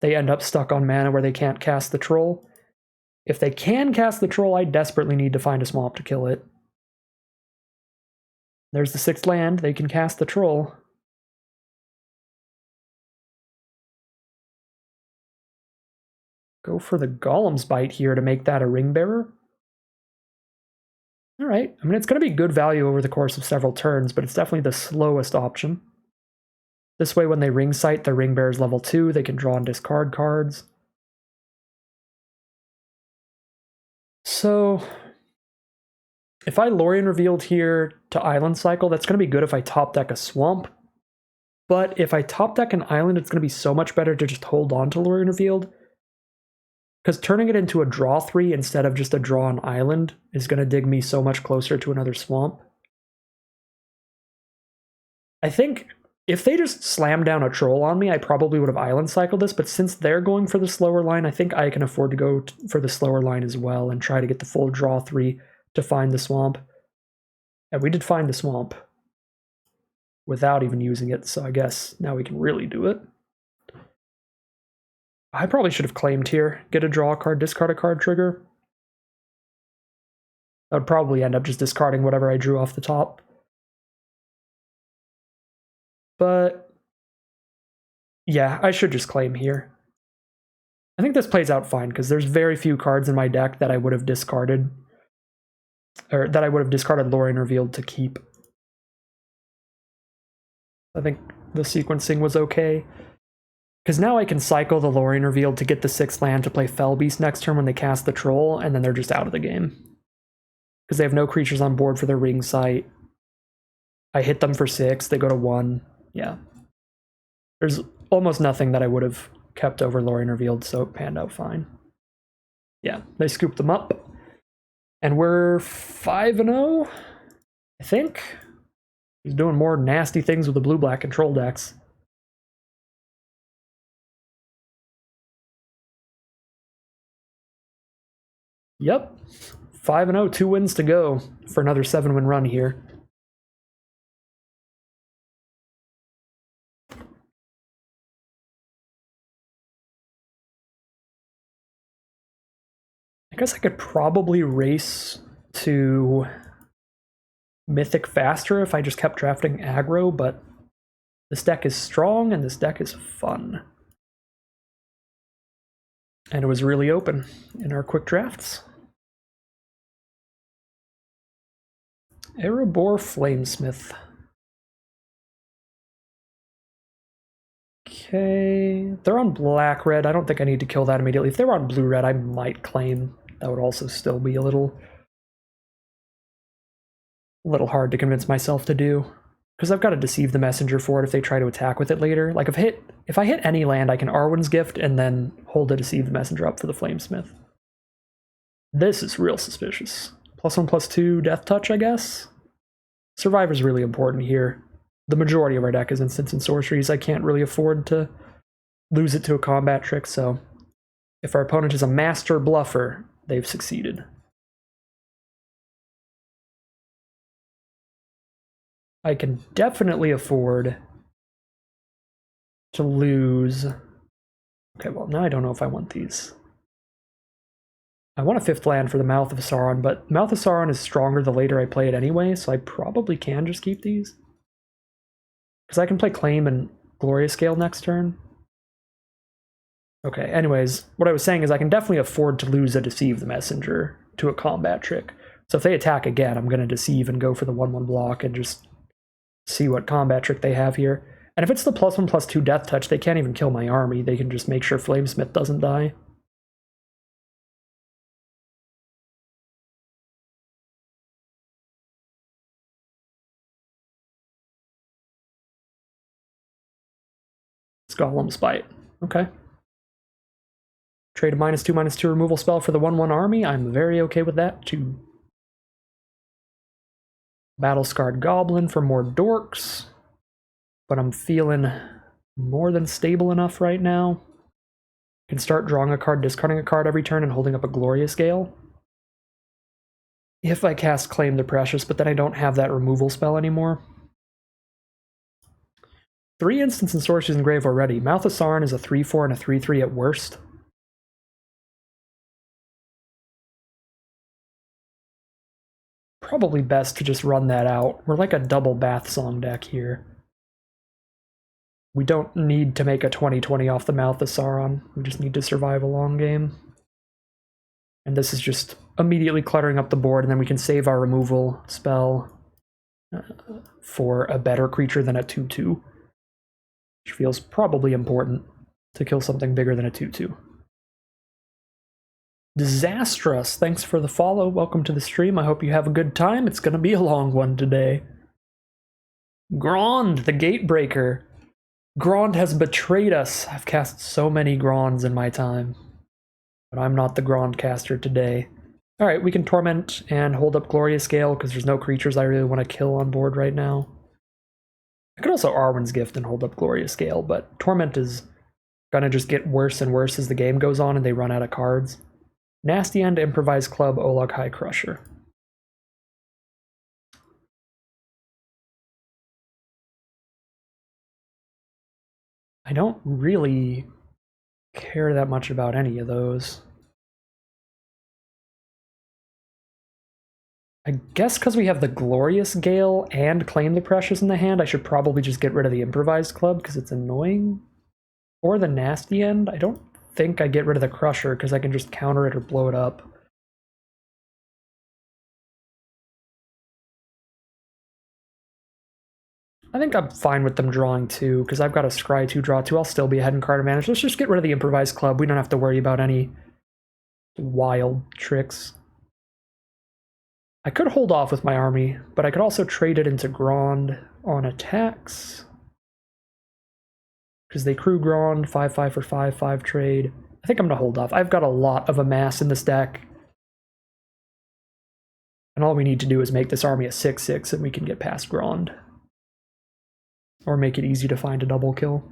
they end up stuck on mana where they can't cast the troll. If they can cast the troll, I desperately need to find a swamp to kill it. There's the 6th land, they can cast the troll. Go for the Golem's Bite here to make that a Ring Bearer. Alright, I mean, it's going to be good value over the course of several turns, but it's definitely the slowest option. This way, when they Ring Sight, their Ring Bearer's level 2, they can draw and discard cards. So, if I Lorien Revealed here to Island Cycle, that's going to be good if I top deck a Swamp. But if I top deck an Island, it's going to be so much better to just hold on to Lorien Revealed. Because turning it into a draw 3 instead of just a draw on Island is going to dig me so much closer to another Swamp. I think if they just slam down a troll on me, I probably would have Island Cycled this, but since they're going for the slower line, I think I can afford to go for the slower line as well and try to get the full draw 3 to find the Swamp. And we did find the Swamp without even using it, so I guess now we can really do it. I probably should have claimed here. Get a draw card, discard a card trigger. I would probably end up just discarding whatever I drew off the top. But yeah, I should just claim here. I think this plays out fine because there's very few cards in my deck that I would have discarded, or that I would have discarded Lorien Revealed to keep. I think the sequencing was okay. Because now I can cycle the Lorien Revealed to get the 6th land to play Fellbeast next turn when they cast the troll, and then they're just out of the game. Because they have no creatures on board for their Ring Sight. I hit them for 6, they go to 1. Yeah. There's almost nothing that I would have kept over Lorien Revealed, so it panned out fine. Yeah, they scooped them up. And we're 5-0, I think. He's doing more nasty things with the blue-black control decks. Yep, 5-0, 2 wins to go for another 7-win run here. I guess I could probably race to Mythic faster if I just kept drafting aggro, but this deck is strong and this deck is fun. And it was really open in our quick drafts. Erebor Flamesmith. Okay, they're on black-red. I don't think I need to kill that immediately. If they were on blue-red, I might claim. That would also still be a little hard to convince myself to do. Because I've got to deceive the messenger for it if they try to attack with it later. Like, if I hit any land, I can Arwen's Gift and then hold the deceive the messenger up for the Flamesmith. This is real suspicious. +1/+2 Death Touch, I guess? Survivor's really important here. The majority of our deck is instants and sorceries. I can't really afford to lose it to a combat trick, so if our opponent is a master bluffer, they've succeeded. I can definitely afford to lose. Okay, well, now I don't know if I want these. I want a 5th land for the Mouth of Sauron, but Mouth of Sauron is stronger the later I play it anyway, so I probably can just keep these. Because I can play Claim and Glorious Gale next turn. Okay, anyways, what I was saying is I can definitely afford to lose a Deceive the Messenger to a combat trick. So if they attack again, I'm going to Deceive and go for the 1/1 block and just see what combat trick they have here. And if it's the +1/+2 Death Touch, they can't even kill my army. They can just make sure Flamesmith doesn't die. It's Golem's Bite. Okay. Trade a -2/-2 removal spell for the 1/1 army. I'm very okay with that, too. Battle-Scarred Goblin for more dorks. But I'm feeling more than stable enough right now. Can start drawing a card, discarding a card every turn, and holding up a Glorious Gale. If I cast Claim the Precious, but then I don't have that removal spell anymore. 3 instants and Sorceries in Grave already. Mouth of Sauron is a 3/4 and a 3/3 at worst. Probably best to just run that out. We're like a double Bath Song deck here. We don't need to make a 20/20 off the Mouth of Sauron. We just need to survive a long game. And this is just immediately cluttering up the board, and then we can save our removal spell for a better creature than a 2/2. Which feels probably important to kill something bigger than a 2/2. Disastrous, thanks for the follow. Welcome to the stream. I hope you have a good time. It's going to be a long one today. Grond, the Gatebreaker. Grond has betrayed us. I've cast so many Gronds in my time. But I'm not the Grond caster today. Alright, we can Torment and hold up Glorious Gale because there's no creatures I really want to kill on board right now. I could also Arwen's Gift and hold up Glorious Gale, but Torment is gonna just get worse and worse as the game goes on and they run out of cards. Nasty End, Improvised Club, Olog-Hai Crusher. I don't really care that much about any of those. I guess because we have the Glorious Gale and Claim the Precious in the hand, I should probably just get rid of the Improvised Club because it's annoying. Or the Nasty End. I don't think I get rid of the Crusher because I can just counter it or blow it up. I think I'm fine with them drawing 2 because I've got a Scry 2, draw 2. I'll still be ahead in card advantage. Let's just get rid of the Improvised Club. We don't have to worry about any wild tricks. I could hold off with my army, but I could also trade it into Grond on attacks. Because they crew Grond, 5/5 for 5/5 trade. I think I'm going to hold off. I've got a lot of Amass in this deck. And all we need to do is make this army a 6/6 and we can get past Grond. Or make it easy to find a double kill.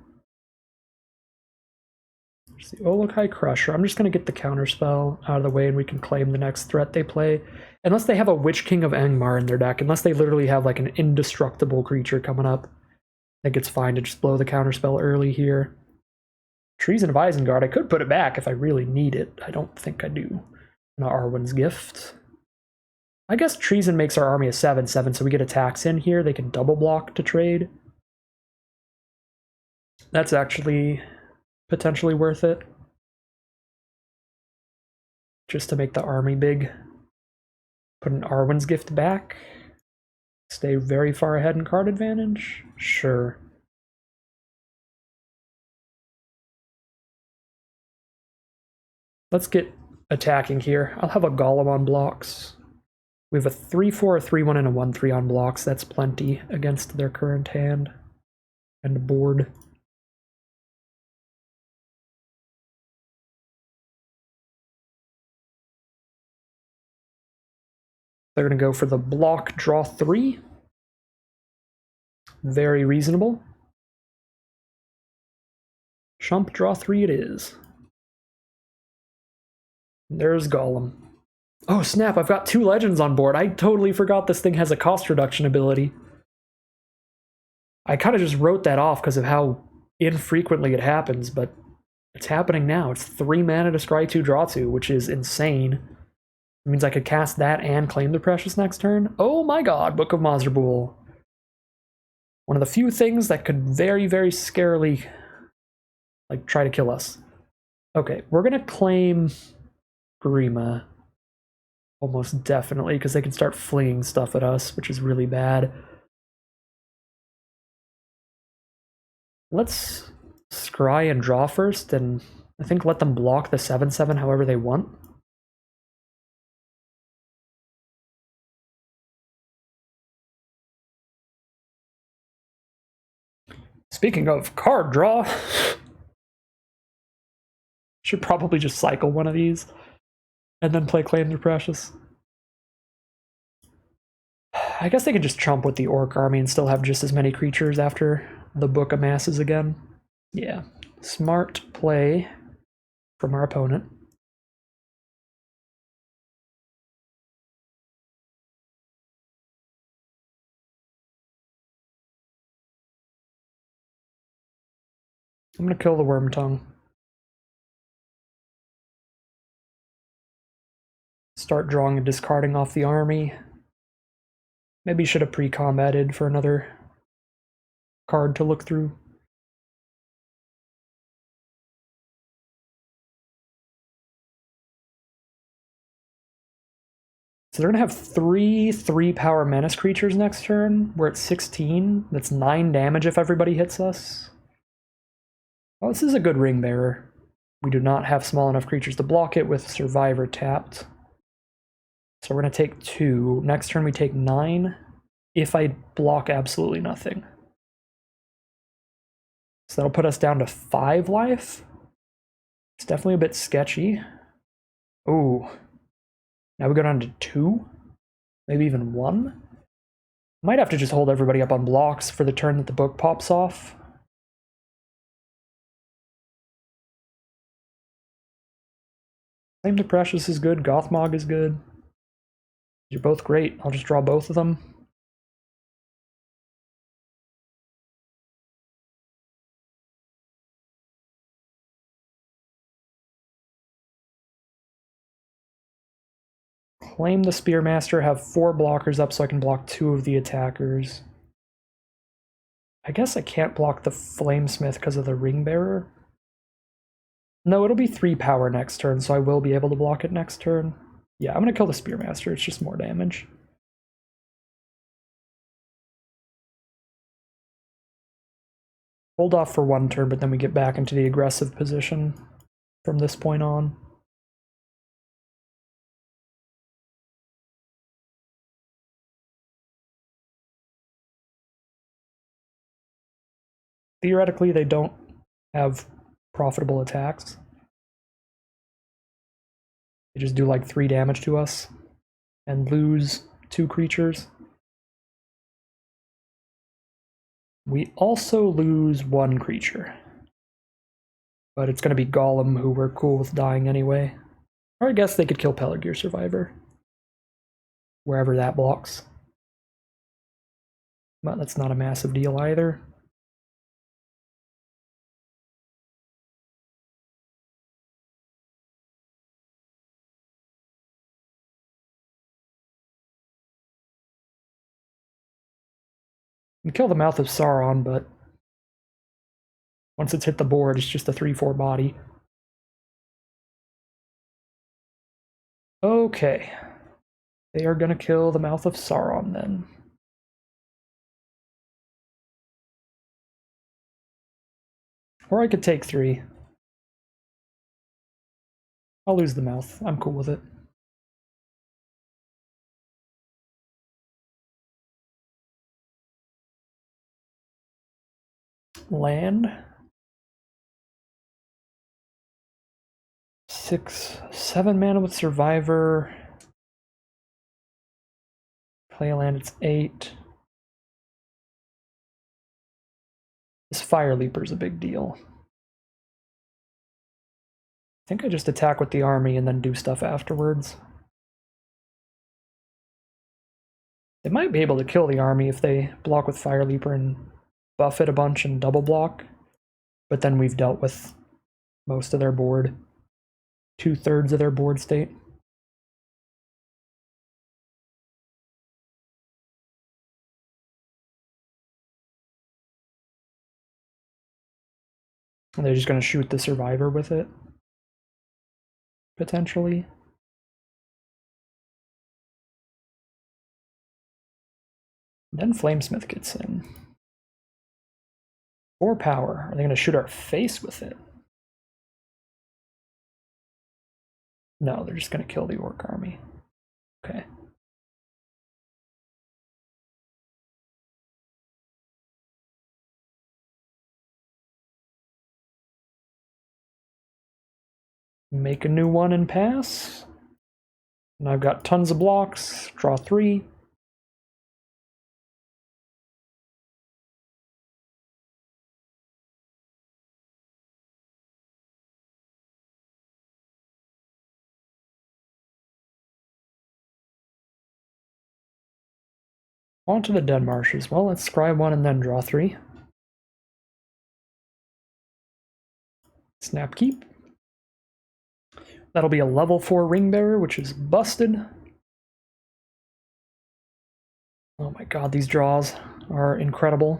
There's the Olog-Hai Crusher. I'm just going to get the counterspell out of the way and we can claim the next threat they play. Unless they have a Witch King of Angmar in their deck. Unless they literally have like an indestructible creature coming up. I think it's fine to just blow the counterspell early here. Treason of Isengard. I could put it back if I really need it. I don't think I do. Now Arwen's Gift. I guess Treason makes our army a 7/7, so we get attacks in here. They can double block to trade. That's actually potentially worth it. Just to make the army big. Put an Arwen's Gift back. Stay very far ahead in card advantage? Sure. Let's get attacking here. I'll have a Golem on blocks. We have a 3/4, a 3/1, and a 1/3 on blocks. That's plenty against their current hand and board. They're going to go for the block, draw 3. Very reasonable. Shump, draw 3 it is. There's Golem. Oh snap, I've got 2 legends on board. I totally forgot this thing has a cost reduction ability. I kind of just wrote that off because of how infrequently it happens, but It's happening now. It's 3 mana to scry 2, draw 2, which is insane. It means I could cast that and claim the Precious next turn. Oh my god, Book of Mazarbul. One of the few things that could very, very scarily, like, try to kill us. Okay, we're gonna claim Grima. Almost definitely, because they can start flinging stuff at us, which is really bad. Let's scry and draw first, and I think let them block the 7/7 however they want. Speaking of card draw, should probably just cycle one of these and then play Claim the Precious. I guess they could just chump with the Orc Army and still have just as many creatures after the book amasses again. Yeah, smart play from our opponent. I'm gonna kill the Worm Tongue. Start drawing and discarding off the army. Maybe should have pre-combated for another card to look through. So they're gonna have 3 power menace creatures next turn. We're at 16. That's 9 damage if everybody hits us. Oh, this is a good ring bearer. We do not have small enough creatures to block it with Survivor tapped. So we're gonna take 2. Next turn we take 9 if I block absolutely nothing. So that'll put us down to 5 life. It's definitely a bit sketchy. Ooh. Now we go down to 2? Maybe even 1? Might have to just hold everybody up on blocks for the turn that the book pops off. Claim the Precious is good, Gothmog is good. You're both great. I'll just draw both of them. Claim the Spearmaster, have 4 blockers up so I can block 2 of the attackers. I guess I can't block the Flamesmith because of the Ring Bearer. No, it'll be 3 power next turn, so I will be able to block it next turn. Yeah, I'm gonna kill the Spearmaster, it's just more damage. Hold off for 1 turn, but then we get back into the aggressive position from this point on. Theoretically, they don't have profitable attacks. They just do like 3 damage to us and lose 2 creatures. We also lose 1 creature. But it's going to be Golem, who we're cool with dying anyway. Or I guess they could kill Pelargir Survivor. Wherever that blocks. But that's not a massive deal either. You can kill the Mouth of Sauron, but once it's hit the board, it's just a 3/4 body. Okay. They are gonna kill the Mouth of Sauron then. Or I could take 3. I'll lose the mouth. I'm cool with it. Land. 6, 7 mana with Survivor. Play a land, it's 8. This Fire Leaper's a big deal. I think I just attack with the army and then do stuff afterwards. They might be able to kill the army if they block with Fire Leaper and buff it a bunch and double block. But then we've dealt with most of their board. 2/3 of their board state. And they're just going to shoot the survivor with it. Potentially. Then Flamesmith gets in. 4 power. Are they going to shoot our face with it? No, they're just going to kill the Orc Army. Okay. Make a new one and pass. And I've got tons of blocks. Draw 3. On to the Dead Marshes. Well, let's scry 1 and then draw 3. Snap Keep. That'll be a level 4 Ring Bearer, which is busted. Oh my god, these draws are incredible.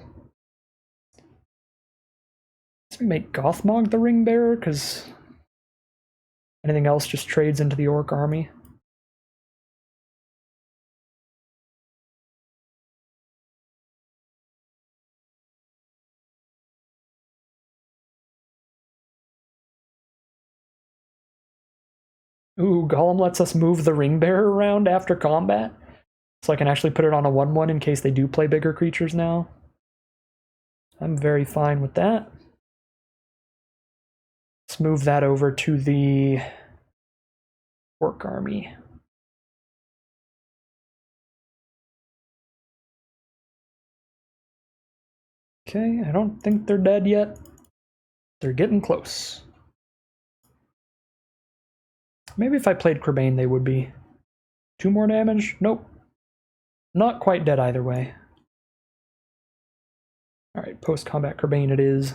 Let's make Gothmog the Ring Bearer, because anything else just trades into the Orc Army. Ooh, Golem lets us move the Ring Bearer around after combat. So I can actually put it on a 1/1 in case they do play bigger creatures now. I'm very fine with that. Let's move that over to the Orc Army. Okay, I don't think they're dead yet. They're getting close. Maybe if I played Crebain, they would be. 2 more damage? Nope. Not quite dead either way. Alright, post-combat Crebain it is.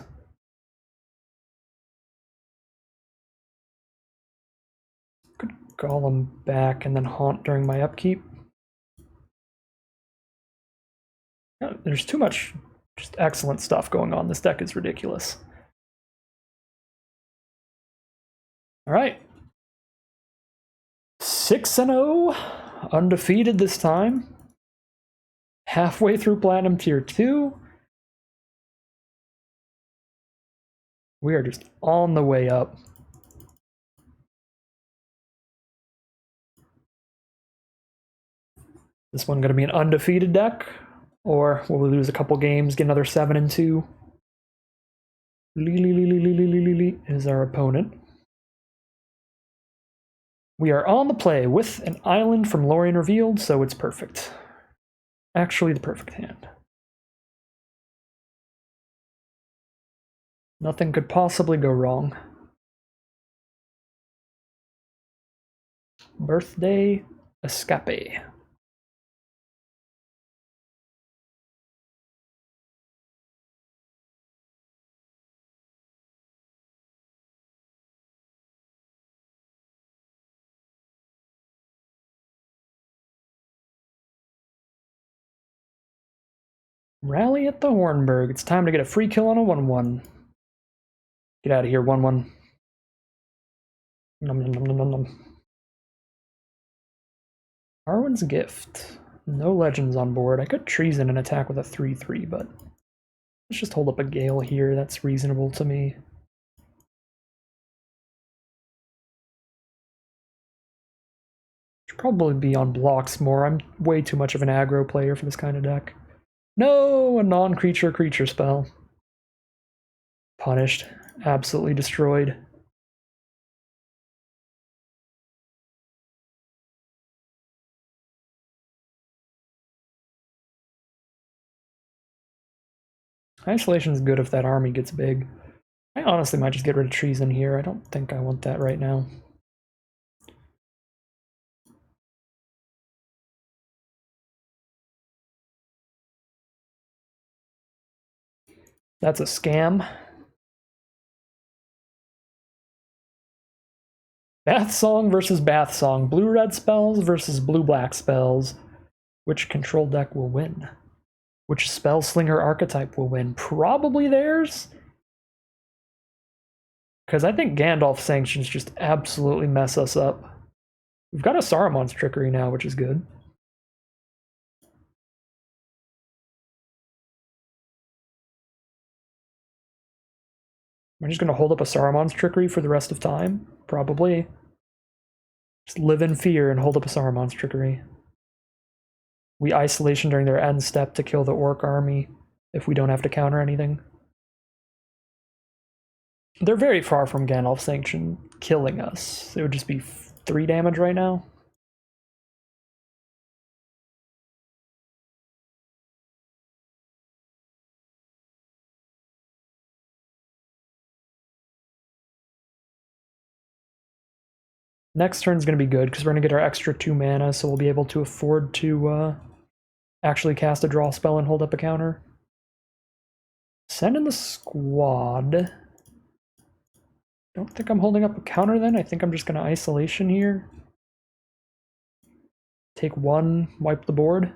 Could Golem back and then Haunt during my upkeep. There's too much just excellent stuff going on. This deck is ridiculous. Alright. 6-0. Undefeated this time. Halfway through Platinum Tier 2. We are just on the way up. This one going to be an undefeated deck? Or will we lose a couple games, get another 7-2? Is our opponent. We are on the play with an island from Lorien revealed, so it's perfect. Actually, the perfect hand. Nothing could possibly go wrong. Birthday Escape. Rally at the Hornburg. It's time to get a free kill on a 1/1. Get out of here, 1/1. Nom nom nom nom nom nom. Arwen's Gift. No legends on board. I could treason an attack with a 3/3, but let's just hold up a Gale here. That's reasonable to me. Should probably be on blocks more. I'm way too much of an aggro player for this kind of deck. No, a non-creature creature spell. Punished. Absolutely destroyed. Isolation's good if that army gets big. I honestly might just get rid of treason here. I don't think I want that right now. That's a scam. Bath Song versus Bath Song. Blue-red spells versus blue-black spells. Which control deck will win? Which Spellslinger archetype will win? Probably theirs. Because I think Gandalf Sanctions just absolutely mess us up. We've got a Saruman's Trickery now, which is good. I'm just going to hold up a Saruman's Trickery for the rest of time. Probably. Just live in fear and hold up a Saruman's Trickery. We isolation during their end step to kill the Orc Army if we don't have to counter anything. They're very far from Gandalf Sanction killing us. It would just be 3 damage right now. Next turn's going to be good because we're going to get our extra 2 mana, so we'll be able to afford to actually cast a draw spell and hold up a counter. Send in the squad. Don't think I'm holding up a counter then. I think I'm just going to isolation here. Take 1, wipe the board.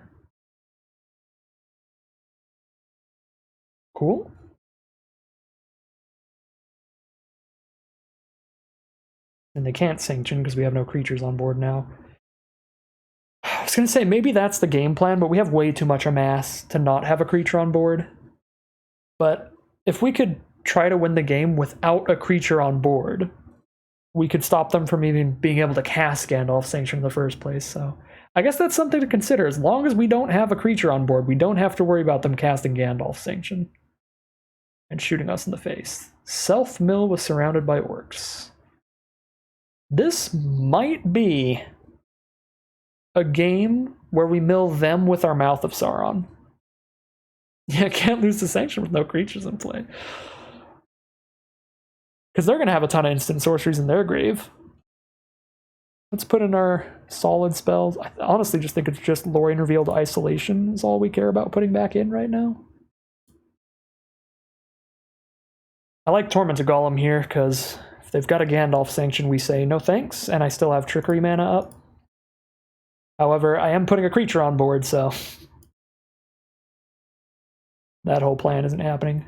Cool. And they can't sanction because we have no creatures on board now. I was going to say, maybe that's the game plan, but we have way too much Amass to not have a creature on board. But if we could try to win the game without a creature on board, we could stop them from even being able to cast Gandalf Sanction in the first place. So I guess that's something to consider. As long as we don't have a creature on board, we don't have to worry about them casting Gandalf Sanction and shooting us in the face. Self-mill was surrounded by orcs. This might be a game where we mill them with our Mouth of Sauron. Yeah, can't lose the sanction with no creatures in play. Because they're going to have a ton of instant sorceries in their grave. Let's put in our solid spells. I honestly just think it's just Lorien Revealed Isolation is all we care about putting back in right now. I like Torment of Golem here because if they've got a Gandalf Sanction, we say no thanks, and I still have Trickery mana up. However, I am putting a creature on board, so that whole plan isn't happening.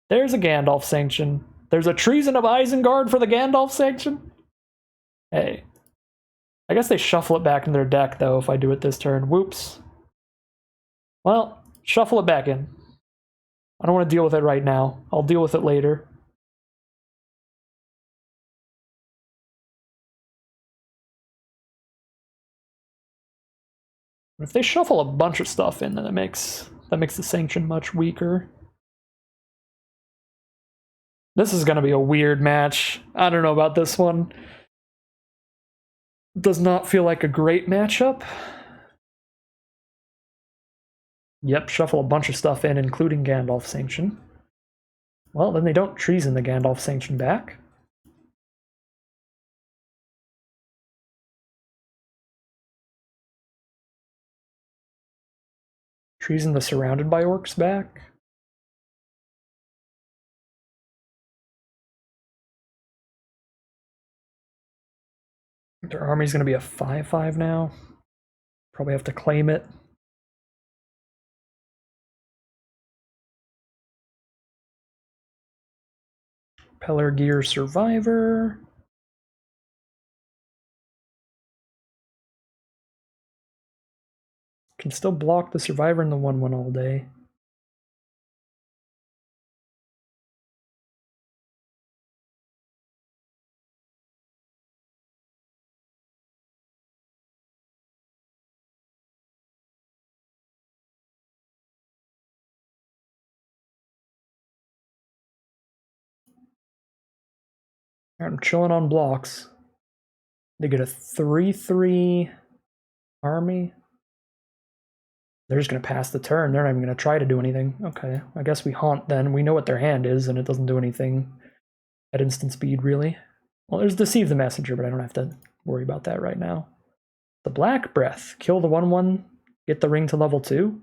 There's a Gandalf Sanction. There's a Treason of Isengard for the Gandalf Sanction. Hey. I guess they shuffle it back in their deck, though, if I do it this turn. Whoops. Well, shuffle it back in. I don't want to deal with it right now. I'll deal with it later. If they shuffle a bunch of stuff in, then that makes the sanction much weaker. This is going to be a weird match. I don't know about this one. Does not feel like a great matchup. Yep, shuffle a bunch of stuff in, including Gandalf Sanction. Well, then they don't treason the Gandalf Sanction back. Treason the Surrounded by Orcs back. Their army's going to be a 5/5 now. Probably have to claim it. Pelargir Survivor. Can still block the Survivor in the 1/1 all day. I'm chilling on blocks. They get a 3/3 army. They're just going to pass the turn. They're not even going to try to do anything. Okay, I guess we haunt then. We know what their hand is, and it doesn't do anything at instant speed, really. Well, there's Deceive the Messenger, but I don't have to worry about that right now. The Black Breath. Kill the 1/1, get the ring to level 2.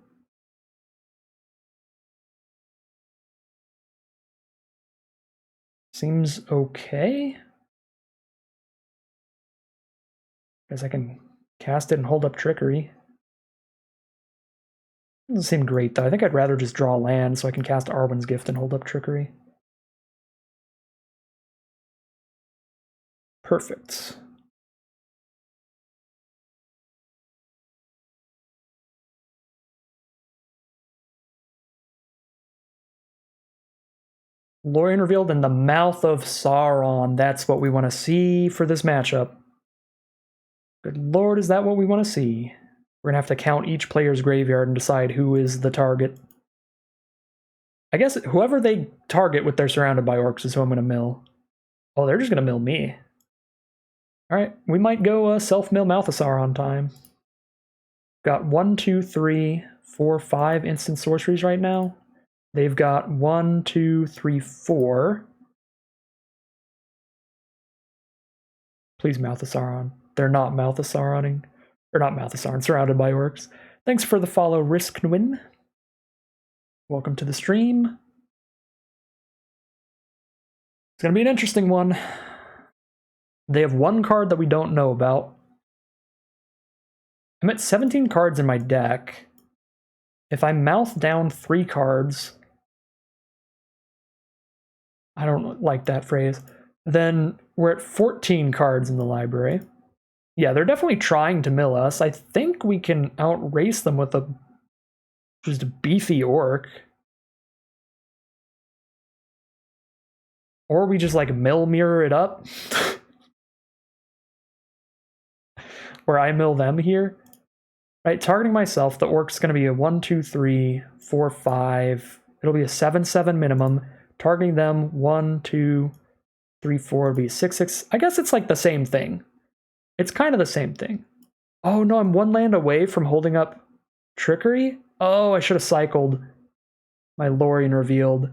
Seems okay. Guess I can cast it and hold up Trickery. Doesn't seem great, though. I think I'd rather just draw land so I can cast Arwen's Gift and hold up Trickery. Perfect. Lorien revealed in the Mouth of Sauron. That's what we want to see for this matchup. Good lord, is that what we want to see? We're going to have to count each player's graveyard and decide who is the target. I guess whoever they target with their Surrounded by Orcs is who I'm going to mill. Oh, they're just going to mill me. Alright, we might go self-mill Mouth of Sauron time. Got 1, 2, 3, 4, 5 instant sorceries right now. They've got 1, 2, 3, 4. Please Mouth of Sauron. They're not Mouth of Sauroning. Or not Mouth of Sauron, Surrounded by Orcs. Thanks for the follow, Risknwin. Welcome to the stream. It's going to be an interesting one. They have one card that we don't know about. I'm at 17 cards in my deck. If I mouth down 3 cards, I don't like that phrase, then we're at 14 cards in the library. Yeah, they're definitely trying to mill us. I think we can outrace them with just a beefy orc. Or we just like mill mirror it up. Where I mill them here. Right, targeting myself, the orc's going to be a 1, 2, 3, 4, 5. It'll be a 7, 7 minimum. Targeting them 1, 2, 3, 4. It'll be a 6, 6. I guess it's like the same thing. It's kind of the same thing. Oh no, I'm 1 land away from holding up Trickery? Oh, I should have cycled my Lorien revealed.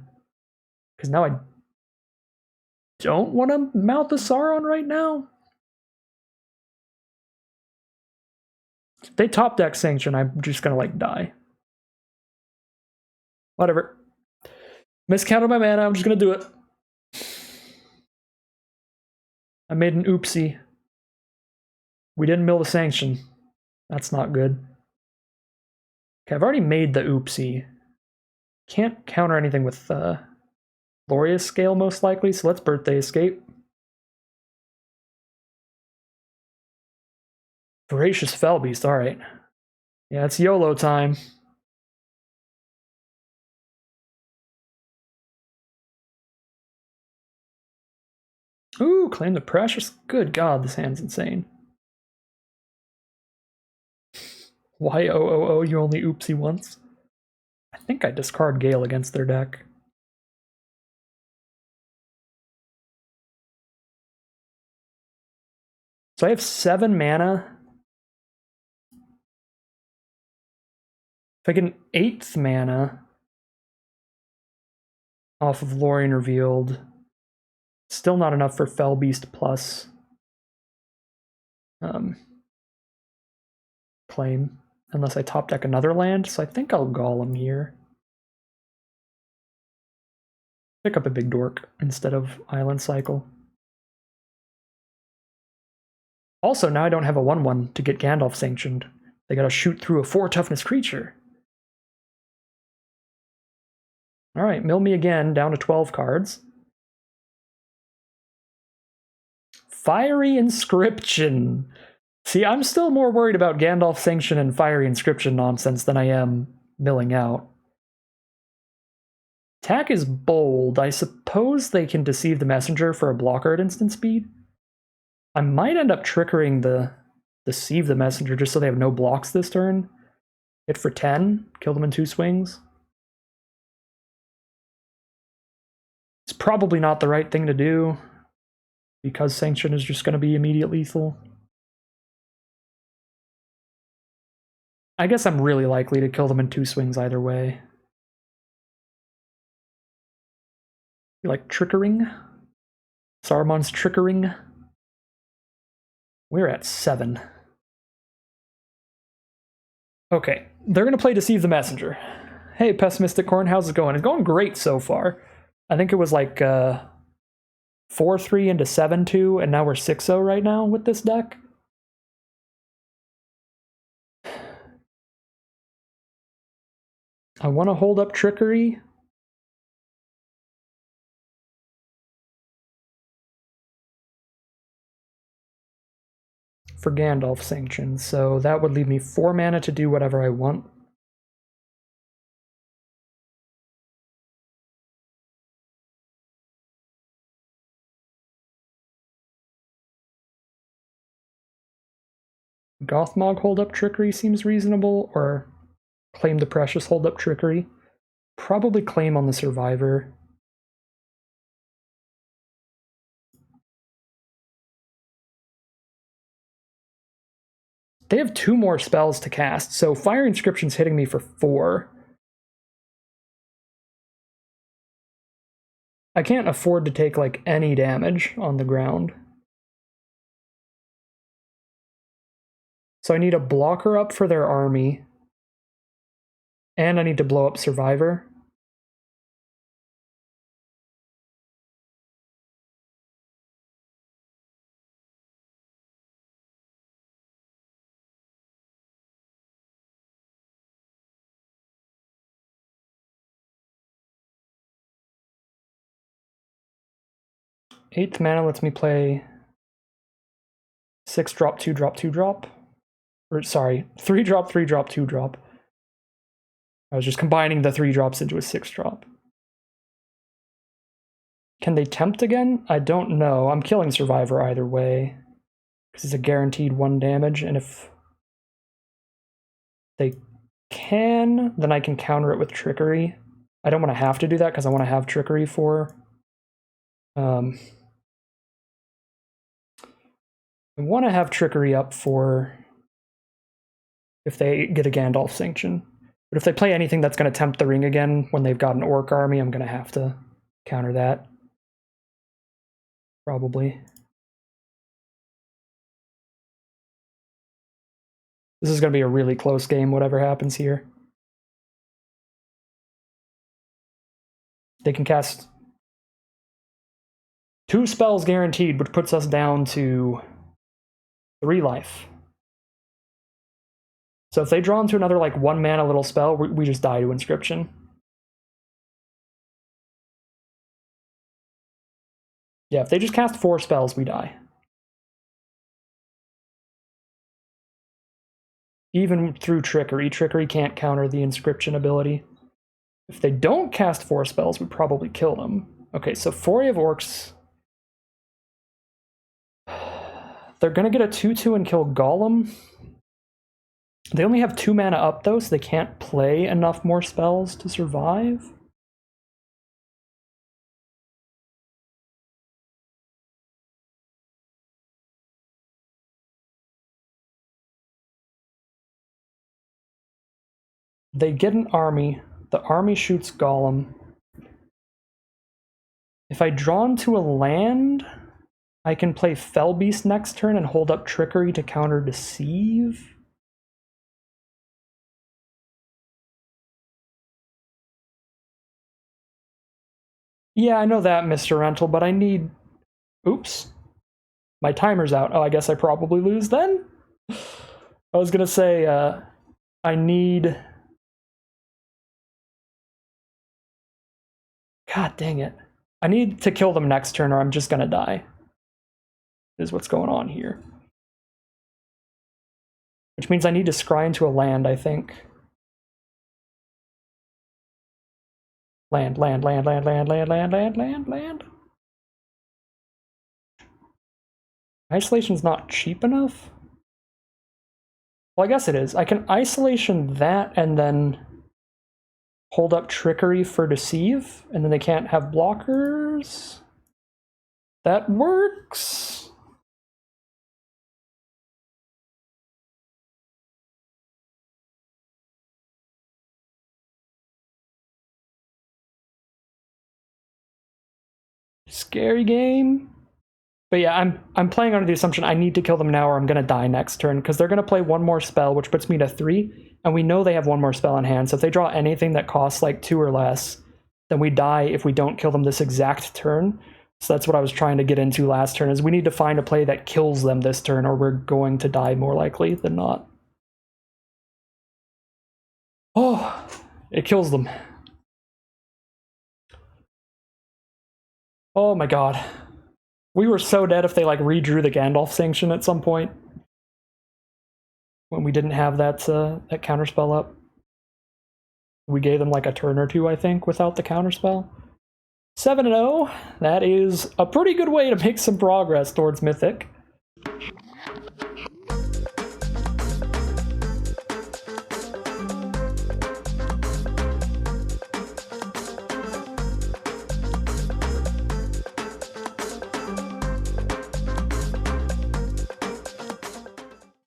Because now I don't want to Mouth the Sauron right now. If they top deck Sanction, I'm just gonna like die. Whatever. Miscounted my mana, I'm just gonna do it. I made an oopsie. We didn't mill the Sanction. That's not good. Okay, I've already made the oopsie. Can't counter anything with Glorious Scale most likely, so let's Birthday Escape. Voracious Fellbeast, alright. Yeah, it's YOLO time. Ooh, Claim the Precious. Good god, this hand's insane. Y-O-O-O, you only oopsie once. I think I discard Gale against their deck. So I have 7 mana. If I get an 8th mana off of Lorien Revealed, still not enough for Fellbeast plus Claim, unless I top deck another land, so I think I'll Golem here. Pick up a big dork instead of Island Cycle. Also, now I don't have a 1/1 to get Gandalf sanctioned. They gotta shoot through a 4 toughness creature. Alright, mill me again, down to 12 cards. Fiery Inscription. See, I'm still more worried about Gandalf Sanction and Fiery Inscription nonsense than I am milling out. Attack is bold. I suppose they can deceive the messenger for a blocker at instant speed. I might end up triggering the deceive the messenger just so they have no blocks this turn. Hit for 10, kill them in 2 swings. It's probably not the right thing to do because Sanction is just going to be immediate lethal. I guess I'm really likely to kill them in 2 swings either way. You like triggering? Saruman's triggering? We're at 7. Okay, they're going to play Deceive the Messenger. Hey, Pessimistic Corn, how's it going? It's going great so far. I think it was like 4-3 into 7-2, and now we're 6-0 right now with this deck. I want to hold up Trickery. For Gandalf Sanction, so that would leave me 4 mana to do whatever I want. Gothmog hold up Trickery seems reasonable, or Claim the Precious hold up Trickery. Probably Claim on the Survivor. They have 2 more spells to cast, so Fire Inscription's hitting me for 4. I can't afford to take, like, any damage on the ground. So I need a blocker up for their army. And I need to blow up Survivor. Eighth mana lets me play 6-drop, 2-drop, 2-drop. Or, sorry, 3-drop, 3-drop, 2-drop. I was just combining the 3 drops into a 6-drop. Can they tempt again? I don't know. I'm killing Survivor either way. Because it's a guaranteed 1 damage, and if they can, then I can counter it with Trickery. I don't want to have to do that because I want to have Trickery for... I want to have Trickery up for if they get a Gandalf Sanction. But if they play anything that's going to tempt the ring again when they've got an Orc Army, I'm going to have to counter that. Probably. This is going to be a really close game, whatever happens here. They can cast 2 spells guaranteed, which puts us down to 3 life. So if they draw into another, like, 1 mana little spell, we just die to Inscription. Yeah, if they just cast 4 spells, we die. Even through Trickery. Trickery can't counter the Inscription ability. If they don't cast 4 spells, we probably kill them. Okay, so Foray of Orcs. They're going to get a 2/2 and kill Golem. They only have 2 mana up, though, so they can't play enough more spells to survive. They get an army. The army shoots Golem. If I draw into a land, I can play Fell Beast next turn and hold up Trickery to counter Deceive. Yeah, I know that, Mr. Rental, but I need... Oops. My timer's out. Oh, I guess I probably lose then? I was gonna say, I need... God dang it. I need to kill them next turn or I'm just gonna die. Is what's going on here. Which means I need to scry into a land, I think. Land. Isolation's not cheap enough? Well, I guess it is. I can Isolation that and then hold up Trickery for Deceive, and then they can't have blockers. That works. Scary game. But yeah, I'm playing under the assumption I need to kill them now or I'm going to die next turn, because they're going to play 1 more spell, which puts me to 3, and we know they have 1 more spell in hand, so if they draw anything that costs like 2 or less, then we die if we don't kill them this exact turn. So that's what I was trying to get into last turn, is we need to find a play that kills them this turn, or we're going to die more likely than not. Oh, It kills them. Oh my god. We were so dead if they like redrew the Gandalf sanction at some point. When we didn't have that that counterspell up. We gave them like a turn or two, I think, without the counterspell. 7-0. That is a pretty good way to make some progress towards Mythic.